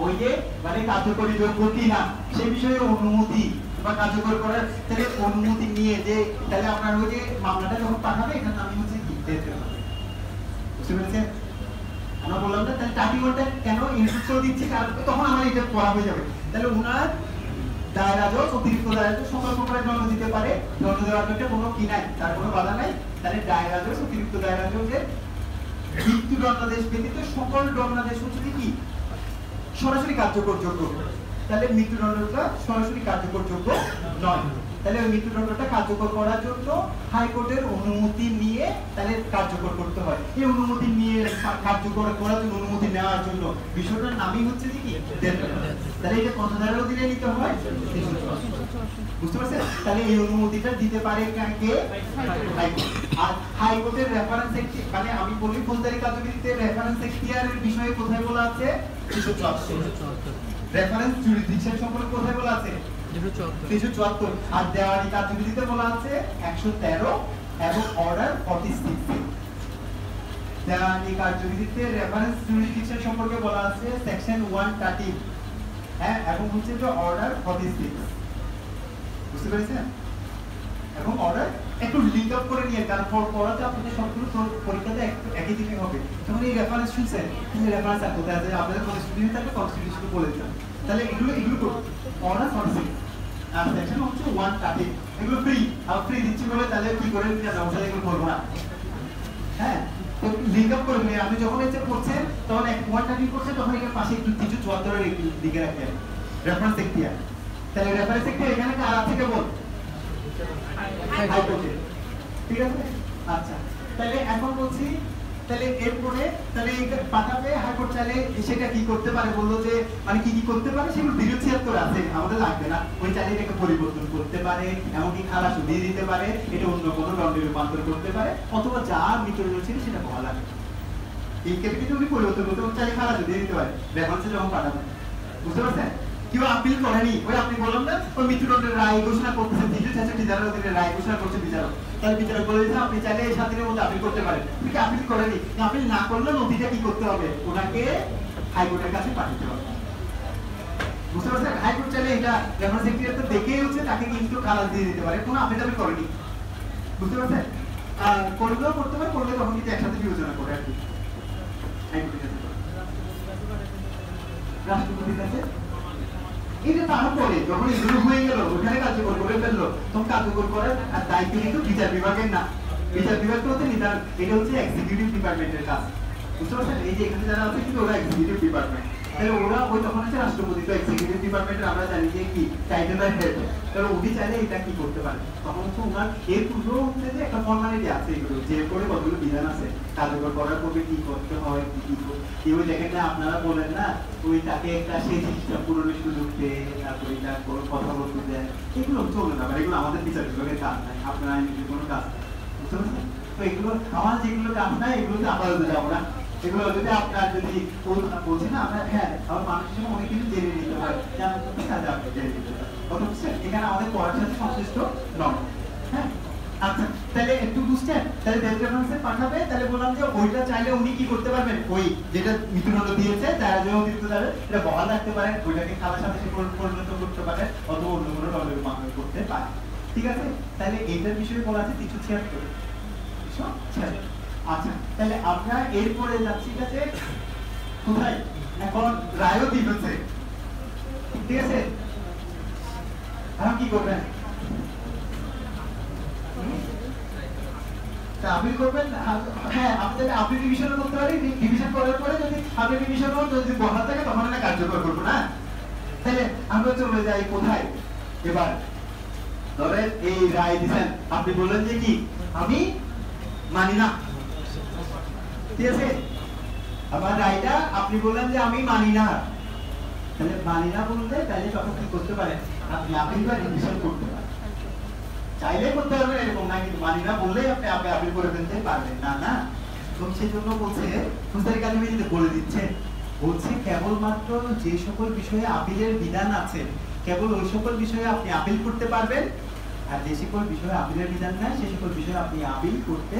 ওই যে মানে কার্যকরী যোগ্য কিনা সেই বিষয়ে অনুমতি বা কার্যকর করার তাহলে অনুমতি নিয়ে যে তাহলে আপনার ওই যে মামলাটা যখন পাঠাবে এটার নামই হচ্ছে কি ডেথ রেফারেন্স। বুঝতে পেরেছেন? আমরা বললাম না তাহলে 31টা কেন ইনপুট করে দিচ্ছি, কারণ তখন আমার এটা পড়া হয়ে যাবে। তাহলে ওনার দায়রা জজ, অতিরিক্ত দায়রা জজ সকল প্রকারের দণ্ড দিতে পারে, দণ্ড দেওয়ার ক্ষেত্রে কোনো কি নাই, তার কোনো বাধা নাই। তাহলে দায়রা জজ, অতিরিক্ত দায়রা জজের মৃত্যুদণ্ডাদেশ ব্যতীত সকল দণ্ডাদেশ হচ্ছে কি সরাসরি কার্যকর যোগ্য, তাহলে মৃত্যুদণ্ডটা সরাসরি কার্যকর যোগ্য নয়। তাহলে ওই মৃত্যুদণ্ডটা কার্যকর করার জন্য হাইকোর্টের অনুমতি নিয়ে তাহলে কার্যকর করতে হয়। এই অনুমতি নিয়ে কার্যকর করার জন্য, অনুমতি নেওয়ার জন্য বিষয়টার নামই হচ্ছে কি ডেথ রেফারেন্স। তাহলে এটা কত ধারার অধীনে নিতে হয়? বুঝতে পারছেন? তাহলে এই অনুমতিটা দিতে পারে কে? হাইকোর্ট। আর হাইকোর্টের রেফারেন্স মানে আমি বলি ফৌজদারি কার্যবিধিতে রেফারেন্স এখতিয়ারের বিষয়ে কোথায় বলা আছে? 374। রেফারেন্স জুরিসডিকশন সম্পর্কে কোথায় বলা আছে? 374। আর দেওয়ানি কার্যবিধিতে বলা আছে 113 এবং অর্ডার 46। দেওয়ানি কার্যবিধিতে রেফারেন্স জুরিসডিকশন সম্পর্কে বলা আছে সেকশন 130, হ্যাঁ, এবং হচ্ছে যে অর্ডার 46। বুঝতে পেরেছেন? এবং অর্ডার একটু লিংক আপ করে নিয়ে তারপর পড়াতে আপনাদের সবগুলো পরীক্ষাতে একই দিনে হবে। তখন এই রেফারেন্স শুনছেন, এই রেফারেন্স আর কোথায় আছে? আপনাদের কনস্টিটিউশন থাকলে কনস্টিটিউশন বলে দিতাম। তাহলে এগুলো করুন, অর্ডার 46 আর সেকশন হচ্ছে 130, এগুলো ফ্রি। আর ফ্রি দিচ্ছি বলে তাহলে কি করে জানা, ওটা এগুলো করবো না, হ্যাঁ। তো লিংক আপ করে নিয়ে আপনি যখন এসে পড়ছেন তখন 130 করছেন, তখন এখানে পাশে একটু 374 এর দিকে রাখেন রেফারেন্স এখতিয়ার। তাহলে রেফারেন্স এখতিয়ার এখানে কার আছে কেবল? হাইকোর্টে, ঠিক আছে? আচ্ছা, তাহলে এখন বলছি তাহলে এরপরে তাহলে পাঠাবে হাইকোর্ট, চাইলে সেটা কি করতে পারে? বললো যে মানে কি কি করতে পারে সেগুলো 276 আছে, আমাদের লাগবে না। ওই চাইলে এটাকে পরিবর্তন করতে পারে, এমনকি খালাস দিয়ে দিতে পারে, এটা অন্য কোনো দণ্ডে রূপান্তর করতে পারে, অথবা যা মৃত্যুদণ্ড ছিল সেটা বলা লাগবে। এই ক্ষেত্রে উনি পরিবর্তন করতে পারে, চাইলে খালাস দিয়ে দিতে পারে রেফারেন্সে যখন পাঠাবে। বুঝতে পারছেন? কেউ আপিল করেনি, ওই আপনি বললাম না ওই মৃত্যুদণ্ডের রায় ঘোষণা করতেছেন, 366 ধারার অধীনে রায় ঘোষণা করছে বিচারক, তাহলে বিচারক বলে দিয়েছে আপনি চাইলে এই 7 দিনের মধ্যে আপিল করতে পারেন। কিন্তু আপিল করেনি, আপিল না করলে নথিটা কি করতে হবে? ওনাকে হাইকোর্টের কাছে পাঠাতে হবে। বুঝতে পারছেন? হাইকোর্ট চাইলে এটা রেফারেন্স এখতিয়ারটা দেখেই হচ্ছে তাকে কিন্তু খালাস দিয়ে দিতে পারে, কোনো আপিল করেনি। বুঝতে পারছেন? আর করলেও করতে পারে, করলে তখন কিন্তু একসাথে বিবেচনা করে আর কি হাইকোর্টের কাছে, রাষ্ট্রপতির কাছে। এটা তারপরে যখন এগুলো হয়ে গেল, ওখানে কার্যকর করে ফেললো, তখন কার্যকর করার দায়িত্ব কিন্তু বিচার বিভাগের না, বিচার বিভাগ তো হচ্ছে নিদান, এটা হচ্ছে এক্সিকিউটিভ ডিপার্টমেন্টের কাজ, বুঝতে পারছেন? এই যে এখানে যারা আছে কিন্তু ওরা এক্সিকিউটিভ ডিপার্টমেন্ট, তাহলে ওরা ওই তখন হচ্ছে রাষ্ট্রপতি, তো এক্সিকিউটিভ ডিপার্টমেন্টের আমরা জানি যে কি টাইটেল আর হেড, তাহলে উনি চাইলে এটা কি করতে পারে, তখন হচ্ছে ওনার এর পূর্বেও হচ্ছে যে একটা ফর্মালিটি আছে, এগুলো যে করে কতগুলো বিধান আছে, কার্যকর করার পূর্বে কি করতে হয়, কি কেউ দেখেন না, আপনারা বলেন না ওই তাকে একটা সেই জিনিসটা পূরণের সুযোগ দেয়, তারপরে এটা কথা বলতে দেয়, এগুলো চলবে না, এগুলো আমাদের বিচার বিভাগের কাজ নাই, আপনার আইনের কোনো কাজ নাই, বুঝতে পারছেন? তো এগুলো আমার যেগুলো কাজ নাই এগুলোতে আপাতত যাবো না, এগুলো যদি আপনার যদি বলছি না আমরা, হ্যাঁ আমার মানুষ হিসেবে অনেক কিছু জেনে নিতে পারে, যেমন কাজে আপনি জেনে নিতে পারেন, কথা বুঝছেন? এখানে আমাদের পড়ার সাথে সংশ্লিষ্ট নয়, হ্যাঁ। আচ্ছা, তাহলে একটু বুঝছেন? তাহলে ডেট রেফারেন্সে পাঠাবে, তাহলে বললাম যে ওইটা চাইলে উনি কি করতে পারবেন, ওই যেটা মৃত্যুদণ্ড দিয়েছে যারা যে অতিরিক্ত যাবে এটা বহাল রাখতে পারেন, ওইটাকে খালার সাথে সে পরিণত করতে পারে, অথবা অন্য কোনো দণ্ডে রূপান্তর করতে পারে, ঠিক আছে? তাহলে এইটার বিষয়ে বলা আছে 376। আচ্ছা, তাহলে আমরা এরপরে যাচ্ছি, ঠিক আছে? কোথায়? এখন রায়ও দিন হচ্ছে, ঠিক আছে? এখন কি করবেন? আপিল করবেন? হ্যাঁ, আপনি আপিল ডিভিশন করতে পারি, ডিভিশন করার পরে যদি আপিল ডিভিশন যদি বহাল থাকে তখন এটা কার্যকর করবো না। তাহলে আমরা চলে যাই কোথায় এবার? ধরেন এই রায় দিচ্ছেন, আপনি বললেন যে কি আমি মানি না, ঠিক আছে? আবার রায়টা আপনি বললেন যে আমি মানি না, তাহলে মানি না বললে তাহলে তখন কি করতে পারেন? আপনি আপিল বা ডিভিশন করতে পারেন, চাইলে করতে পারবেন এরকম না, কিন্তু মানি না বললেই আপনি আপিল করে ফেলতে পারবেন না, না? তো সেই জন্য বলছে ফুলদারি কালিমে যদি বলে দিচ্ছে, বলছে কেবলমাত্র যে সকল বিষয়ে আপিলের বিধান আছে কেবল ওই সকল বিষয়ে আপনি আপিল করতে পারবেন, আর যে সকল বিষয়ে আপিলের বিধান নাই সে সকল বিষয়ে আপনি আপিল করতে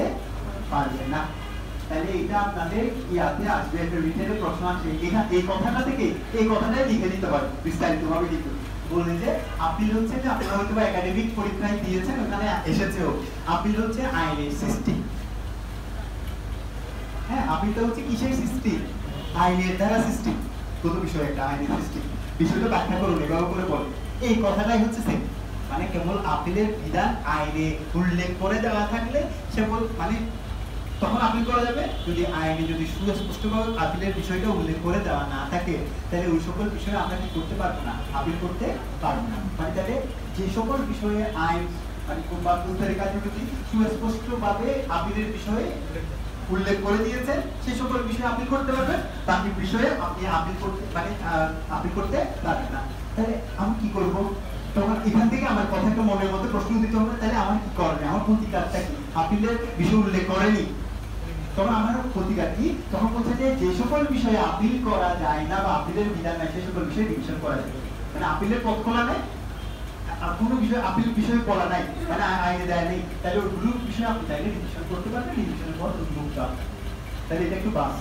পারবেন না। তাহলে এটা আপনাদের ইয়াতে আসবে, একটা রিটেনের প্রশ্ন আসে, এখানে এই কথাটা থেকে এই কথাটাই লিখে দিতে পারবেন, বিস্তারিতভাবে লিখে বললেন যে আপিল হচ্ছে যে আপনারা হয়তো বা একাডেমিক পরীক্ষায় দিয়েছেন, ওখানে এসেছেও, আপিল হচ্ছে আইনের সৃষ্টি। হ্যাঁ, আপিলটা হচ্ছে কিসের সৃষ্টি? আইনের দ্বারা সৃষ্টি, কত বিষয় একটা আইনের সৃষ্টি, বিষয়টা ব্যাখ্যা করুন এভাবে করে বলেন, এই কথাটাই হচ্ছে সেম, মানে কেবল আপিলের বিধান আইনে উল্লেখ করে দেওয়া থাকলে সেবল মানে তখন আপিল করা যাবে, যদি আইনে যদি সুস্পষ্টভাবে আপিলের বিষয়টা উল্লেখ করে দেওয়া না থাকে তাহলে ওই সকল বিষয়ে আমরা কি করতে পারবো না, আপিল করতে পারবো না। মানে তাহলে যে সকল বিষয়ে আইন মানে বা ফুলদারি কালিমে যদি সুস্পষ্টভাবে আপিলের বিষয়ে উল্লেখ করে দিয়েছেন সেই সকল বিষয়ে আপিল করতে পারবেন, বাকি বিষয়ে আপনি আপিল করতে মানে আপিল করতে পারবেন না। তাহলে আমি কি করব? তখন এখান থেকে আমার কথা একটা মনের মধ্যে প্রশ্ন দিতে হবে, তাহলে আমার কি করবে, আমার প্রতিকারটা কি? আপিলের বিষয় উল্লেখ করেনি, তখন আমার প্রতিকার কি? তখন বলছে যে যে সকল বিষয়ে আপিল করা যায় না বা আপিলের বিধান নাই সেই সকল বিষয়ে ডিভিশন করা যাবে, মানে আপিলের পথ খোলা নাই, কোনো বিষয় আপিল বিষয়ে বলা নাই, মানে আইনে দেয় নেই, তাহলে ওইগুলো বিষয়ে আপনি চাইলে ডিভিশন করতে পারবেন, ডিভিশনের পর উন্মুক্ত হবে। তাহলে এটা একটু বাস,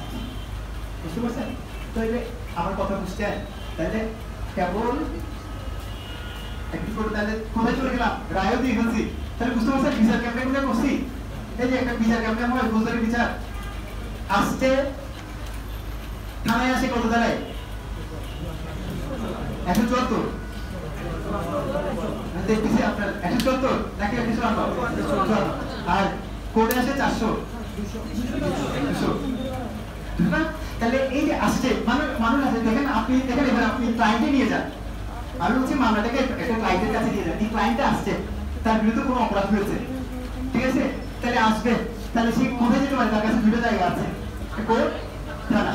বুঝতে পারছেন? তো এটা আমার কথা বুঝছেন? তাহলে কেবল একটু করে তাহলে কোথায় চলে গেলাম? রায়ও দিয়ে ফেলছি, তাহলে বুঝতে পারছেন বিচার ক্যাম্পে কোথায় করছি? এই যে একটা বিচার ক্যাম্পে হয় ফৌজদারি বিচার আসছে, থানায় আসে কত দাঁড়ায়? 174 দেখতেছি আপনার 174 নাকি 154, আর কোর্টে আসে 400, তাহলে এই যে আসছে মানুষ আছে, দেখেন আপনি দেখেন এবার আপনি ক্লায়েন্টে নিয়ে যান, আমি বলছি মামলাটাকে একটা ক্লায়েন্টের কাছে নিয়ে যান, এই ক্লায়েন্টে আসছে, তার বিরুদ্ধে কোনো অপরাধ হয়েছে, ঠিক আছে? তাহলে আসবে, তাহলে সে কোথায় যেতে পারে? তার কাছে দুটো জায়গা আছে, কোর্ট, থানা।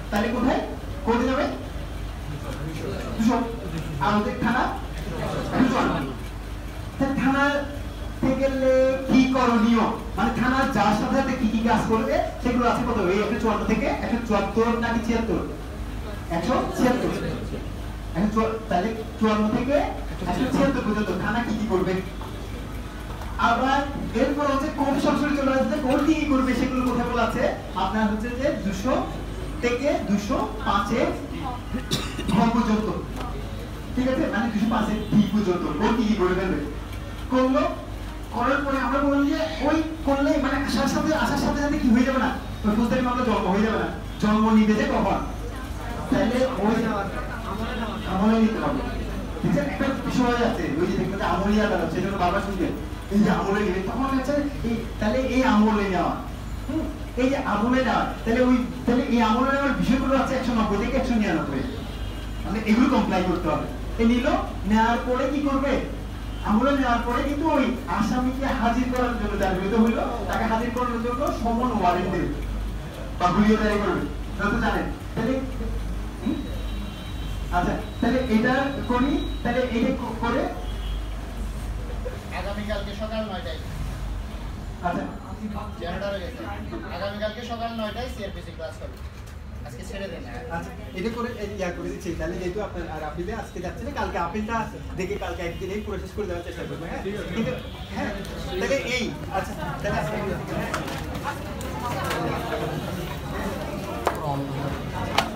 তাহলে কোথায় কোর্টে যাবে? 200, আমাদের থানা 200। থানা থেকে গেলে কি করণীয়, মানে থানার যার সাথে সাথে কি কি কাজ করবে সেগুলো আছে কত? এই 154 থেকে 174 নাকি 76? 176। তাহলে 54 থেকে 176 পর্যন্ত থানা কি কি করবে? আবার এরপর হচ্ছে কোন সংসদে চলে আসবে, কোন কি করবে সেগুলো কোথায় বলা আছে? আপনার হচ্ছে যে 200 থেকে 205 এর পর্যন্ত, ঠিক আছে? মানে 205 এর ঠিক পর্যন্ত কোন কি করে ফেলবে, করলো, করার পরে আমরা বললাম যে ওই করলে মানে আসার সাথে সাথে কি হয়ে যাবে না, ওই ফৌজদারি মামলা জন্ম হয়ে যাবে না, জন্ম নিবে যে কখন? তাহলে ওই আমলে নিতে হবে, ঠিক আছে? একটা বিষয় আছে ওই যে দেখবেন আমলি আদালত, সেজন্য বারবার শুনবেন এই যে আমলে নেবে তখন হচ্ছে তাহলে এই আমলে নেওয়া, এই যে আমলে নেওয়া, তাহলে এই আমলে নেওয়ার বিষয়গুলো আছে 190 থেকে 199, মানে এগুলো কমপ্লাই করতে হবে। এই নিল, নেওয়ার পরে কি করবে, আমলে নেওয়ার পরে কিন্তু ওই আসামিকে হাজির করার জন্য যার বিরুদ্ধে হইলো তাকে হাজির করার জন্য সমন ওয়ারেন্ট দেবে বা গুলিয়ে দাঁড়ি করবে, যত জানেন। তাহলে আচ্ছা, তাহলে এটা করি, তাহলে এটা করে আগামীকালকে সকাল 9টায়, আচ্ছা জেনারেটর হয়ে গেছে, আগামীকালকে সকাল 9টায় সিআরপিসি ক্লাস হবে, আজকে ছেড়ে দেন। আচ্ছা এটা করে ইয়া করে দিচ্ছি, তাহলে যেহেতু আপনার আর আপিলে আজকে যাচ্ছে না, কালকে আপিলটা দেখে কালকে একদিনেই প্রসেস করে দেওয়ার চেষ্টা করবো। হ্যাঁ কিন্তু হ্যাঁ, তাহলে এই আচ্ছা তাহলে